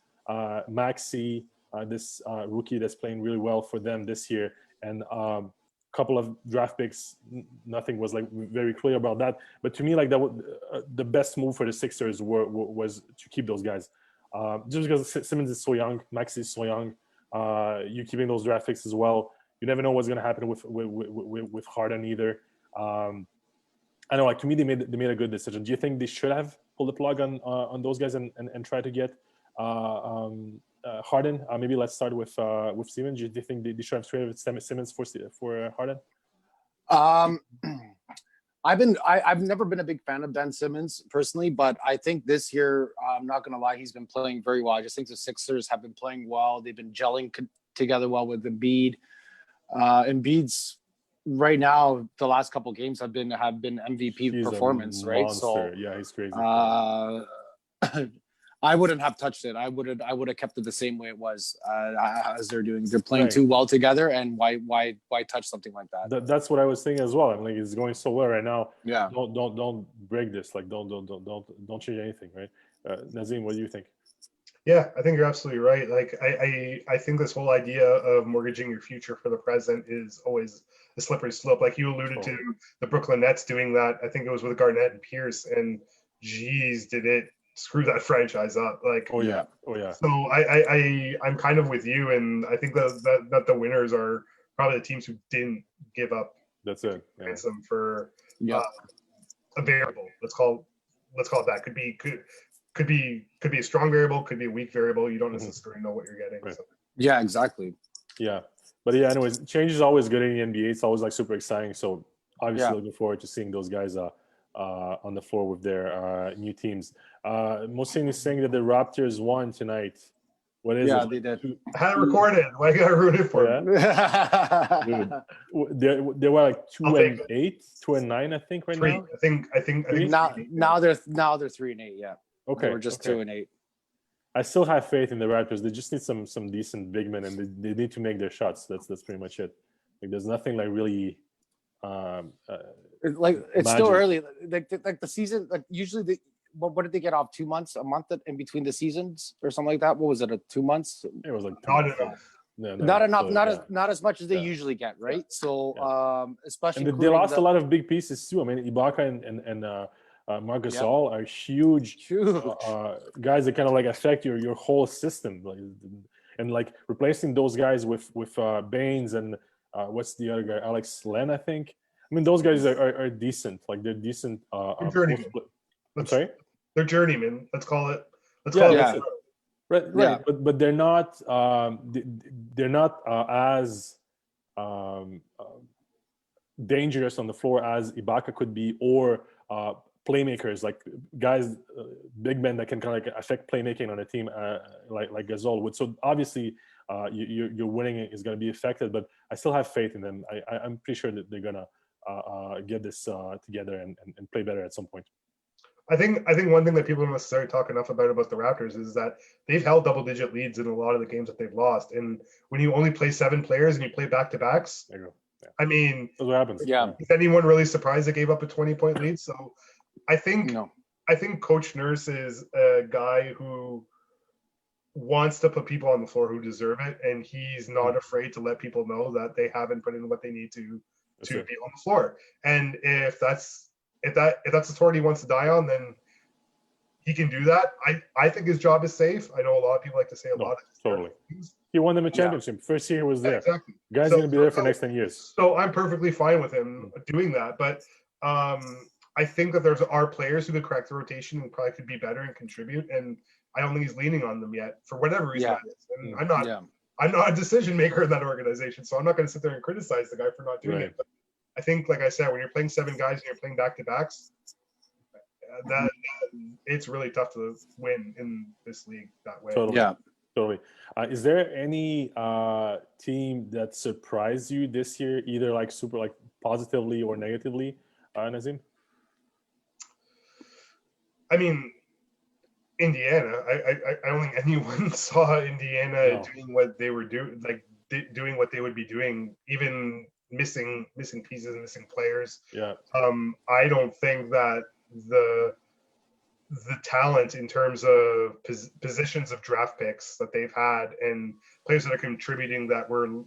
B: Maxey, this rookie that's playing really well for them this year, and couple of draft picks. Nothing was like very clear about that, but to me, like that the best move for the Sixers was to keep those guys, just because Simmons is so young, Max is so young. You keeping those draft picks as well. You never know what's going to happen with Harden either. I know, like, to me, they made a good decision. Do you think they should have pulled the plug on those guys and try to get Harden? Maybe let's start with Simmons. Do you think they should have traded Simmons for Harden?
A: I've never been a big fan of Ben Simmons personally, but I think this year, I'm not going to lie, he's been playing very well. I just think the Sixers have been playing well. They've been gelling together well with Embiid. Embiid's right now, the last couple of games have been MVP
B: he's
A: performance, right? So
B: yeah, he's crazy.
A: I wouldn't have touched it. I would have kept it the same way it was, as they're doing. They're playing too well together, and why touch something like that?
B: That's what I was thinking as well. I'm like, it's going so well right now.
A: Yeah.
B: Don't break this. Like, don't change anything, right? Nazim, what do you think?
C: Yeah, I think you're absolutely right. Like, I think this whole idea of mortgaging your future for the present is always a slippery slope. Like you alluded to the Brooklyn Nets doing that. I think it was with Garnett and Pierce, and geez, did it screw that franchise up. Like,
B: oh yeah.
C: So I'm kind of with you, and I think that the winners are probably the teams who didn't give up.
B: That's it.
C: Ransom for a variable. Let's call it that. Could be a strong variable, could be a weak variable. You don't necessarily know what you're getting.
B: Right.
C: So.
A: Yeah, exactly.
B: Yeah, but yeah, anyways, change is always good in the NBA. It's always like super exciting. So obviously looking forward to seeing those guys on the floor with their new teams. Mohsin is saying that the Raptors won tonight. What is it?
A: They did.
C: I had it recorded. Why you gotta ruin it for me?
B: Dude, they were like 2-8, 2-9, I think right now.
C: I think
A: now they're 3-8. Yeah.
B: Okay.
A: We're just 2-8.
B: I still have faith in the Raptors. They just need some decent big men, and they need to make their shots. That's pretty much it. Like, there's nothing like really.
A: It's magic. Still early. Like the season. Like usually, what did they get off? 2 months, a month in between the seasons, or something like that. What was it? 2 months?
B: It was like
C: not enough.
B: No,
A: not enough. Not as much as they usually get, right? So, especially
B: and they lost a lot of big pieces too. I mean, Ibaka and Marc Gasol are huge guys that kind of like affect your whole system, like, and like replacing those guys with Baines and what's the other guy, Alex Len, I think. I mean, those guys are decent. Like, they're decent.
C: Journeyman.
B: Sorry,
C: they're journeymen. Let's call it.
B: Right. Yeah. But they're not as dangerous on the floor as Ibaka could be, or playmakers, like guys, big men that can kind of like affect playmaking on a team, like Gasol would. So obviously, your winning is going to be affected, but I still have faith in them. I'm pretty sure that they're gonna get this together and play better at some point.
C: I think one thing that people don't necessarily talk enough about the Raptors is that they've held double-digit leads in a lot of the games that they've lost. And when you only play 7 players and you play back-to-backs,
B: there you go. Yeah.
C: I mean,
B: that's what happens.
A: Yeah.
C: Is anyone really surprised they gave up a 20-point lead? So I think I think Coach Nurse is a guy who wants to put people on the floor who deserve it, and he's not afraid to let people know that they haven't put in what they need to be on the floor. And if that's the sword he wants to die on, then he can do that. I think his job is safe. I know a lot of people like to say a lot of
B: totally things. He won them a championship. First year he was there.
C: Exactly.
B: Guy's going to be there for the next 10 years.
C: So I'm perfectly fine with him doing that. But I think that there are players who could crack the rotation and probably could be better and contribute. And I don't think he's leaning on them yet for whatever reason that is. And I'm not a decision maker in that organization, so I'm not going to sit there and criticize the guy for not doing it. But I think, like I said, when you're playing 7 guys and you're playing back-to-backs, that it's really tough to win in this league that way.
B: Totally. Yeah, totally. Is there any team that surprised you this year, either like super like positively or negatively, Nazim?
C: I mean, Indiana. I don't think anyone saw Indiana doing what they were doing, like doing what they would be doing, even missing pieces, missing players.
B: Yeah.
C: I don't think that the talent in terms of positions of draft picks that they've had and players that are contributing that were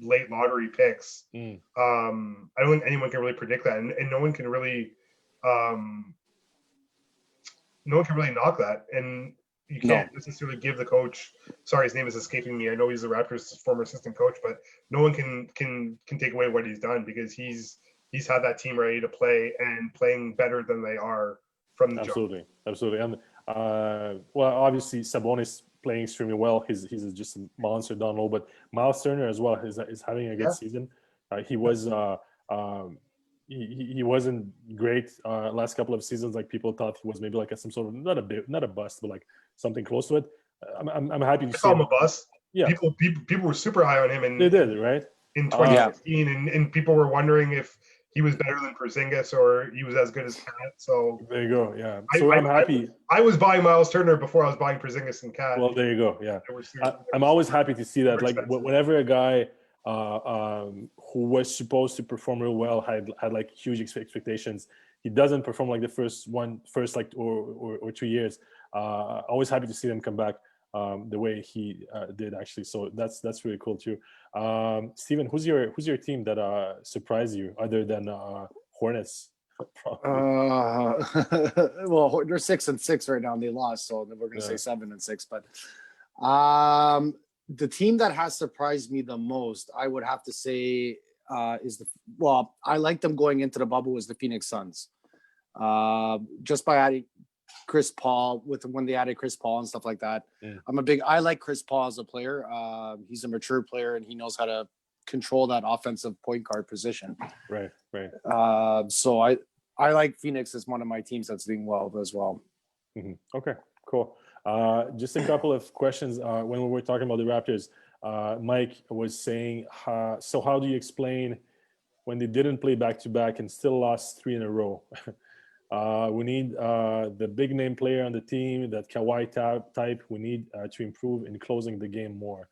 C: late lottery picks. I don't think anyone can really predict that, and no one can really knock that. And you can't necessarily give the coach, sorry, his name is escaping me. I know he's the Raptors' former assistant coach, but no one can take away what he's done, because he's had that team ready to play and playing better than they are from the jump.
B: Absolutely. And well, obviously Sabonis playing extremely well. He's just a monster down low, but Miles Turner as well is having a good season. He was he wasn't great last couple of seasons. Like people thought he was maybe like some sort of not a bust, but like something close to it. I'm happy to see.
C: I call him a bust.
B: Yeah,
C: people were super high on him, and
B: they did, right,
C: in 2015, and people were wondering if he was better than Porzingis or he was as good as Cat. So
B: there you go. Yeah. So I'm happy.
C: I was buying Miles Turner before I was buying Porzingis and Cat.
B: Well, there you go. Yeah. I'm always happy to see that. Like whenever a guy who was supposed to perform real well had like huge expectations, he doesn't perform like the first like or 2 years. Always happy to see them come back the way he did actually. So that's really cool too. Steven, who's your team that surprised you other than Hornets?
A: Well, they're 6-6 right now, and they lost, so we're going to say 7-6. But the team that has surprised me the most, I would have to say, I like them going into the bubble, was the Phoenix Suns. Just by adding Chris Paul, when they added Chris Paul and stuff like that. I like Chris Paul as a player. He's a mature player, and he knows how to control that offensive point guard position.
B: Right.
A: So I like Phoenix as one of my teams that's doing well as well.
B: Okay, cool. Just a couple of questions. When we were talking about the Raptors, Mike was saying, so how do you explain when they didn't play back-to-back and still lost 3 in a row? We need the big name player on the team, that Kawhi type. We need to improve in closing the game more.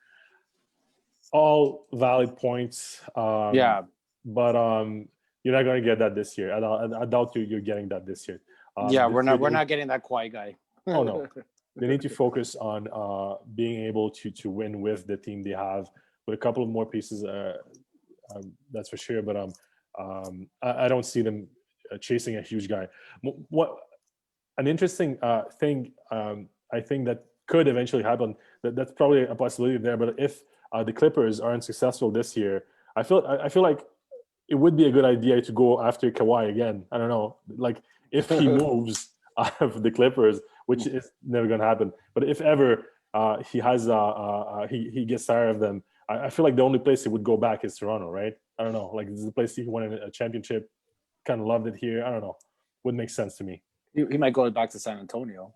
B: All valid points. But you're not going to get that this year. I doubt you're getting that this year.
A: We're not getting that Kawhi guy.
B: Oh no, they need to focus on being able to win with the team they have, with a couple of more pieces. That's for sure. But I don't see them chasing a huge guy. What an interesting thing I think that could eventually happen. That's probably a possibility there. But if the Clippers aren't successful this year, I feel like it would be a good idea to go after Kawhi again. I don't know, like if he moves out of the Clippers, which is never going to happen. But if ever he has he gets tired of them, I feel like the only place he would go back is Toronto, right? I don't know, like this is the place he won a championship. Kind of loved it here. I don't know. Would make sense to me.
A: He might go back to San Antonio.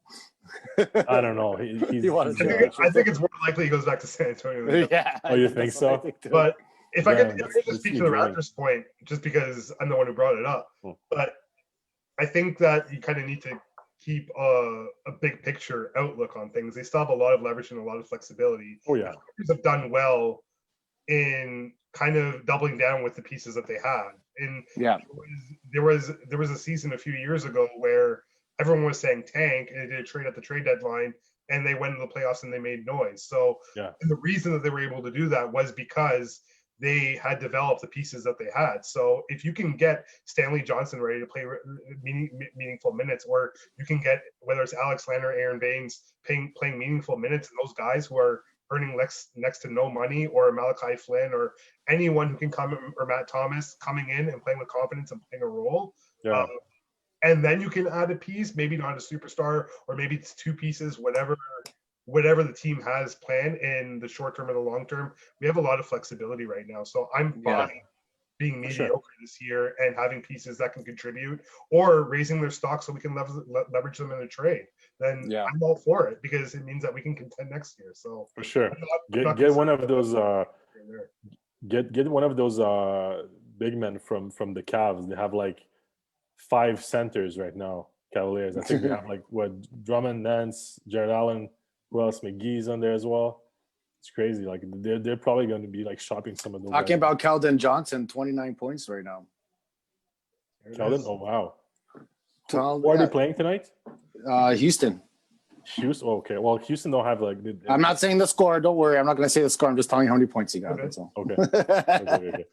B: I don't know.
C: I think it's more likely he goes back to San Antonio.
A: Yeah.
B: Oh, you think so?
C: But if I could just speak to the Raptors point, just because I'm the one who brought it up, but I think that you kind of need to keep a big picture outlook on things. They still have a lot of leverage and a lot of flexibility.
B: Oh yeah,
C: the Raptors have done well in kind of doubling down with the pieces that they had. And there was a season a few years ago where everyone was saying tank, and they did a trade at the trade deadline, and they went to the playoffs and they made noise. So
B: Yeah.
C: and the reason that they were able to do that was because they had developed the pieces that they had. So if you can get Stanley Johnson ready to play meaningful minutes, or you can get, whether it's Alex Lander, Aaron Baines playing meaningful minutes, and those guys who are earning next to no money, or Malachi Flynn, or anyone who can come, or Matt Thomas coming in and playing with confidence and playing a role.
B: Yeah.
C: And then you can add a piece, maybe not a superstar, or maybe it's two pieces, whatever the team has planned in the short term or the long term. We have a lot of flexibility right now. So I'm fine being mediocre this year and having pieces that can contribute, or raising their stock so we can leverage them in a trade. Then I'm all for it, because it means that we can contend next year. So
B: for sure, get one of those get one of those big men from the Cavs. They have like 5 centers right now, Cavaliers. I think they have like Drummond, Nance, Jared Allen. Who else? McGee's on there as well. It's crazy. Like they're probably going to be like shopping some of those.
A: Talking about Keldon Johnson, 29 points right now.
B: Keldon? Oh wow.
A: Who
B: are they playing tonight?
A: Houston.
B: Houston. Okay. Well, Houston don't have like.
A: I'm not saying the score. Don't worry. I'm not going to say the score. I'm just telling you how many points he got. That's all.
B: Okay. Okay.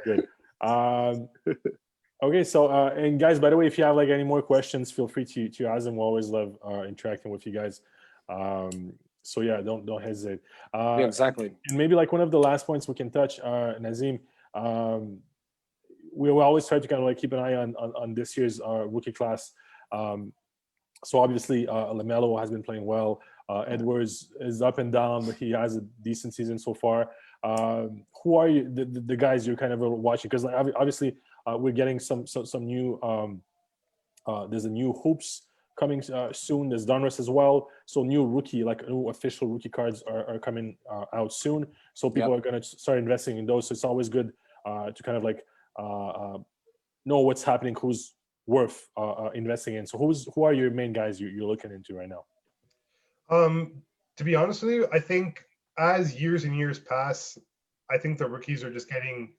B: Good. Okay. So, and guys, by the way, if you have like any more questions, feel free to ask them. We always love interacting with you guys. So yeah, don't hesitate.
A: Yeah, exactly.
B: And maybe like one of the last points we can touch, Nazim. We always try to kind of like keep an eye on this year's rookie class. So obviously, LaMelo has been playing well. Edwards is up and down, but he has a decent season so far. Who are you, the guys you're kind of watching? Because like, obviously, we're getting some new. There's a new hoops coming soon. There's Donruss as well. So new official rookie cards are coming out soon. So people are going to start investing in those. So it's always good to kind of like know what's happening, who's worth investing in. So who are your main guys you're looking into right now?
C: To be honest with you, I think as years and years pass, I think the rookies are just getting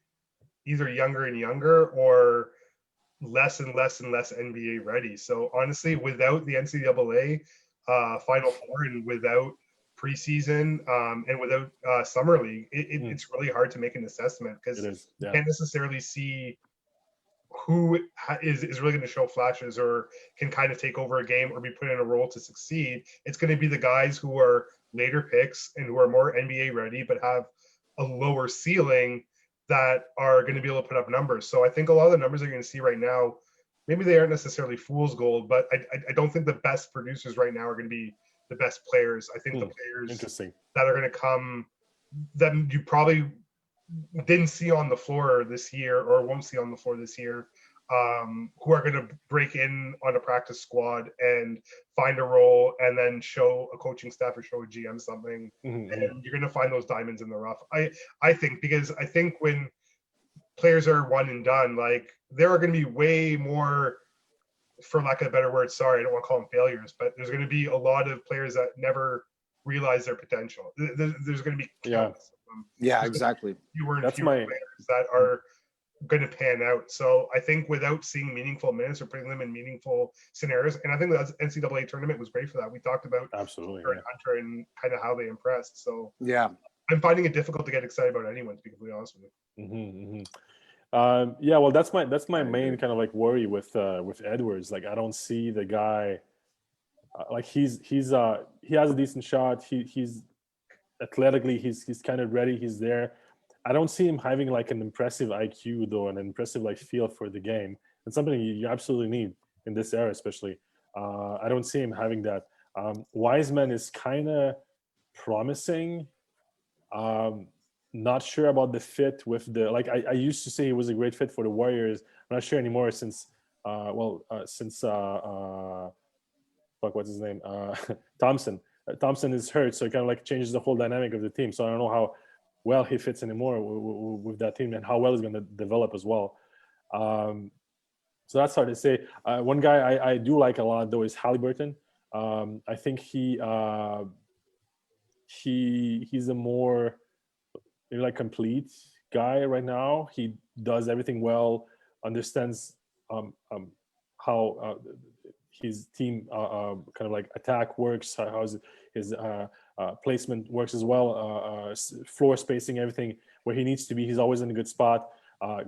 C: either younger and younger, or less and less and less NBA ready. So honestly, without the NCAA Final Four, and without preseason, and without summer league, it's really hard to make an assessment, because you can't necessarily see who is really going to show flashes, or can kind of take over a game, or be put in a role to succeed. It's going to be the guys who are later picks and who are more NBA ready, but have a lower ceiling, that are going to be able to put up numbers. So I think a lot of the numbers you're going to see right now, maybe they aren't necessarily fool's gold, but I don't think the best producers right now are going to be the best players. I think the players that are going to come, that you probably didn't see on the floor this year, or won't see on the floor this year, who are going to break in on a practice squad and find a role, and then show a coaching staff or show a GM something, and you're going to find those diamonds in the rough. I think, because I think when players are one and done, like, there are going to be way more, for lack of a better word, sorry, I don't want to call them failures, but there's going to be a lot of players that never realize their potential. There's going to be countless of them.
A: Yeah, exactly.
C: Fewer and fewer players that are going to pan out. So I think without seeing meaningful minutes, or putting them in meaningful scenarios, and I think the NCAA tournament was great for that. We talked about Hunter and kind of how they impressed. So
A: yeah,
C: I'm finding it difficult to get excited about anyone, to be completely honest with you.
B: Yeah, well, that's my main kind of like worry with Edwards. Like, I don't see the guy. Like he has a decent shot. He's athletically he's kind of ready. He's there. I don't see him having like an impressive IQ though, an impressive like feel for the game. It's something you absolutely need in this era, especially. I don't see him having that. Wiseman is kind of promising. Not sure about the fit with the, like, I used to say he was a great fit for the Warriors. I'm not sure anymore since what's his name? Thompson. Thompson is hurt, so it kind of like changes the whole dynamic of the team. So I don't know how well he fits anymore with that team, and how well he's going to develop as well. So that's hard to say. One guy I do like a lot though is Haliburton. I think he's a more like complete guy right now. He does everything well, understands how his team kind of like attack works, how his placement works as well, floor spacing, everything where he needs to be. He's always in a good spot.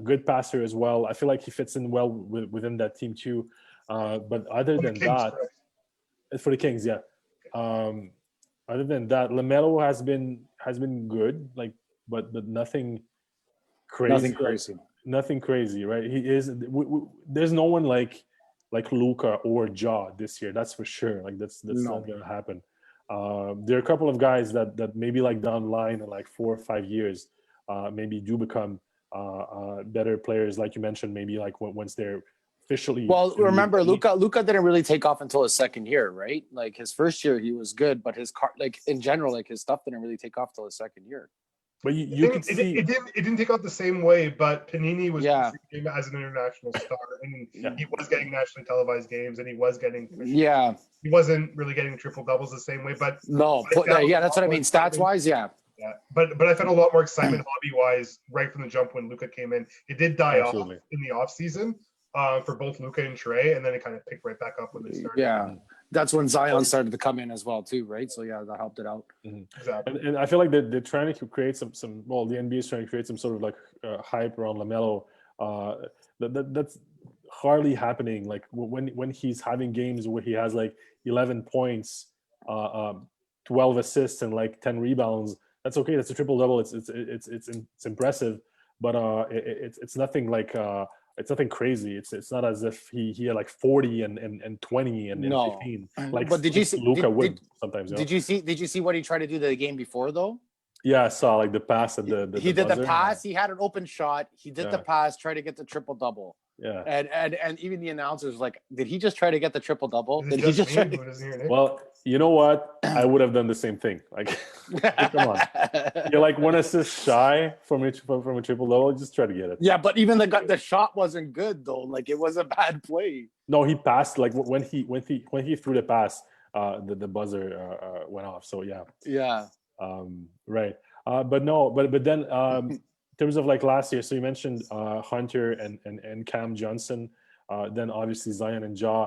B: Good passer as well. I feel like he fits in well within that team too. But other than that, for the Kings, yeah. Other than that, LaMelo has been good, like, but nothing crazy.
A: Nothing crazy.
B: Nothing crazy, right? He is. There's no one like Luka or Ja this year. That's for sure. Like that's not gonna happen. There are a couple of guys that maybe like down the line in like 4 or 5 years, maybe do become better players, like you mentioned. Maybe like once they're officially.
A: Well, remember, Luka didn't really take off until his second year, right? Like his first year, he was good, but his like in general, like his stuff didn't really take off till his second year.
B: But you could see
C: it didn't take off the same way. But Panini was treating him as an international star, and he was getting nationally televised games, and he was getting he wasn't really getting triple doubles the same way. But
A: that's what I mean. Stats wise,
C: Yeah, but I found a lot more excitement hobby wise right from the jump when Luka came in. It did die off in the off season for both Luka and Trey, and then it kind of picked right back up when they started.
A: Yeah, that's when Zion started to come in as well too, right? So yeah, that helped it out.
C: Exactly.
B: And I feel like they're trying to create some. Well, the NBA is trying to create some sort of like hype around LaMelo. That's hardly happening. Like when he's having games where he has like 11 points, 12 assists, and like 10 rebounds. That's okay. That's a triple double. It's impressive, but it's nothing like it's nothing crazy. It's not as if he had like 40 and 20 and 15. Like,
A: but did you see
B: Luka would sometimes?
A: Did you see what he tried to do the game before though?
B: Yeah, I saw like the pass at the
A: he did
B: buzzer.
A: The pass. He had an open shot. He did the pass, try to get the triple double.
B: Yeah,
A: and even the announcers like, did he just try to get the triple double?
C: Did he just try
B: Well, you know what? I would have done the same thing. Like, come on, you're like 1 assist shy from a triple double. Just try to get it.
A: Yeah, but even the shot wasn't good though. Like it was a bad play.
B: No, he passed. Like when he threw the pass, the buzzer went off. So yeah.
A: Yeah.
B: Right. But then in terms of like last year, so you mentioned Hunter and Cam Johnson. Then obviously Zion and Ja.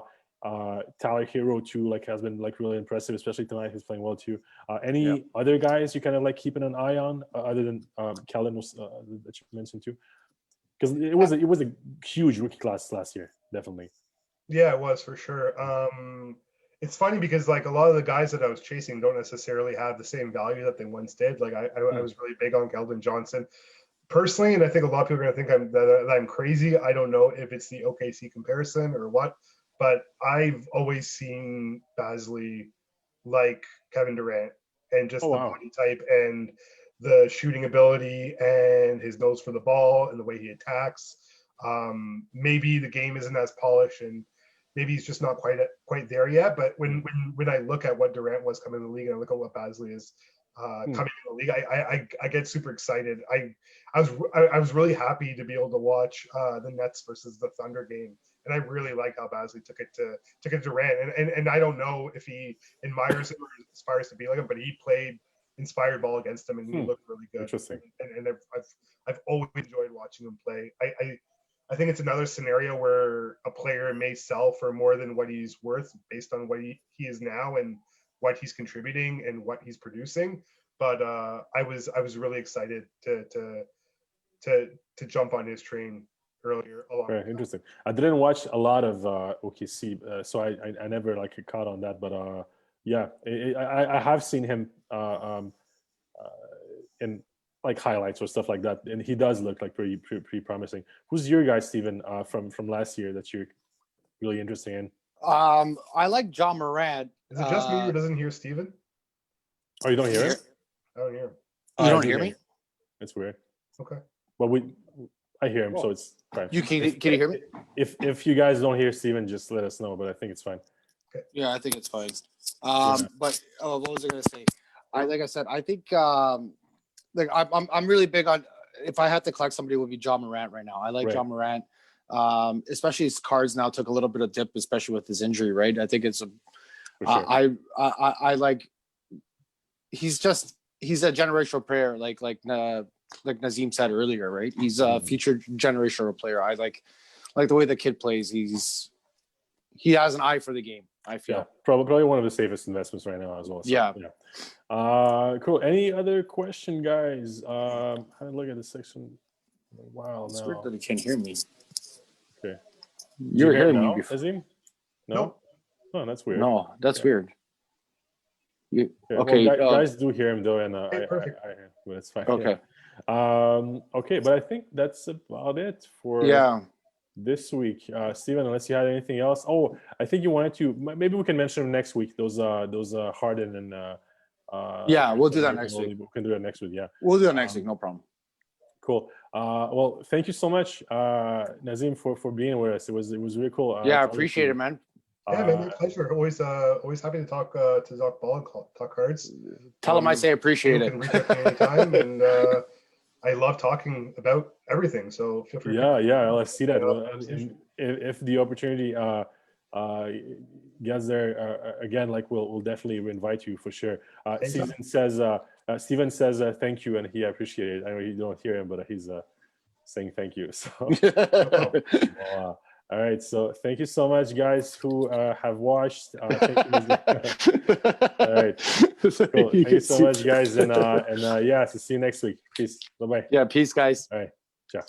B: Tyler Hero too, like has been like really impressive, especially tonight. He's playing well too. Any other guys you kind of like keeping an eye on other than Kellen was that you mentioned too? Because it was a huge rookie class last year, definitely.
C: Yeah, it was for sure. It's funny because like a lot of the guys that I was chasing don't necessarily have the same value that they once did. Like I was really big on Keldon Johnson personally, and I think a lot of people are going to think that I'm crazy. I don't know if it's the OKC comparison or what. But I've always seen Basley like Kevin Durant and just the body type and the shooting ability and his nose for the ball and the way he attacks. Maybe the game isn't as polished and maybe he's just not quite there yet. But when I look at what Durant was coming in the league and I look at what Basley is coming in the league, I get super excited. I was really happy to be able to watch the Nets versus the Thunder game. And I really like how Basley took it to Durant. And I don't know if he admires him or aspires to be like him, but he played inspired ball against him and he looked really good.
B: Interesting.
C: And I've always enjoyed watching him play. I think it's another scenario where a player may sell for more than what he's worth based on what he is now and what he's contributing and what he's producing. But I was really excited to jump on his train earlier.
B: Very interesting. I didn't watch a lot of OKC, so I never like caught on that. But I have seen him in like highlights or stuff like that, and he does look like pretty promising. Who's your guy, Steven, from last year that you're really interested in?
A: I like John Moran.
C: Is it just me who doesn't hear Steven?
B: Oh, you don't hear him?
C: I don't hear him.
A: You don't hear me?
B: It's weird.
C: Okay.
B: Well, I hear him, so it's fine.
A: Can you hear me?
B: If you guys don't hear Steven, just let us know. But I think it's fine.
C: Okay.
A: Yeah, I think it's fine. But what was I gonna say? Like I said, I think like I'm really big on. If I had to collect somebody, it would be John Morant right now. I like John Morant, especially his cards now took a little bit of dip, especially with his injury. Right, I think it's a. Sure. I like. He's a generational player, like Nazim said earlier, right? He's a future generational player. I like the way the kid plays. he has an eye for the game, I feel.
B: Yeah, probably one of the safest investments right now as well. So,
A: Yeah.
B: Cool. Any other question, guys? I haven't looked at this section in a while
A: It's
B: now.
A: weird that he can't hear me.
B: Okay.
A: You were
B: hear
A: hearing
B: now,
A: me before.
B: Azim? No?
C: Nope.
B: Oh, that's weird.
A: No, that's weird. You,
B: Okay,
A: okay.
B: well, guys do hear him though, and
C: Okay, perfect.
B: but it's fine.
A: Okay.
B: Okay, but I think that's about it for this week. Steven, unless you had anything else. Oh, I think you wanted to. Maybe we can mention them next week. Those Harden and
A: Yeah, we'll do that next week.
B: We can do that next week. Yeah,
A: We'll do that next week. No problem.
B: cool. Well, thank you so much, Nazim, for being with us. It was really cool.
A: Yeah, I appreciate it, man.
C: Yeah, man, my pleasure. Always happy to talk ball and talk cards.
A: Tell him I say appreciate
C: You
A: it.
C: can reach out to me anytime, and I love talking about everything. So feel free.
B: Yeah, I see that.
C: Yeah,
B: Well, and if the opportunity gets there again, like we'll definitely invite you for sure. Steven says thank you, and he appreciated it. I know you don't hear him, but he's saying thank you. So. Well, all right, so thank you so much, guys, who have watched. Thank you. All right, cool. Thank you so much, guys, and yeah, so see you next week. Peace. Bye bye.
A: Yeah, peace, guys.
B: All right, ciao.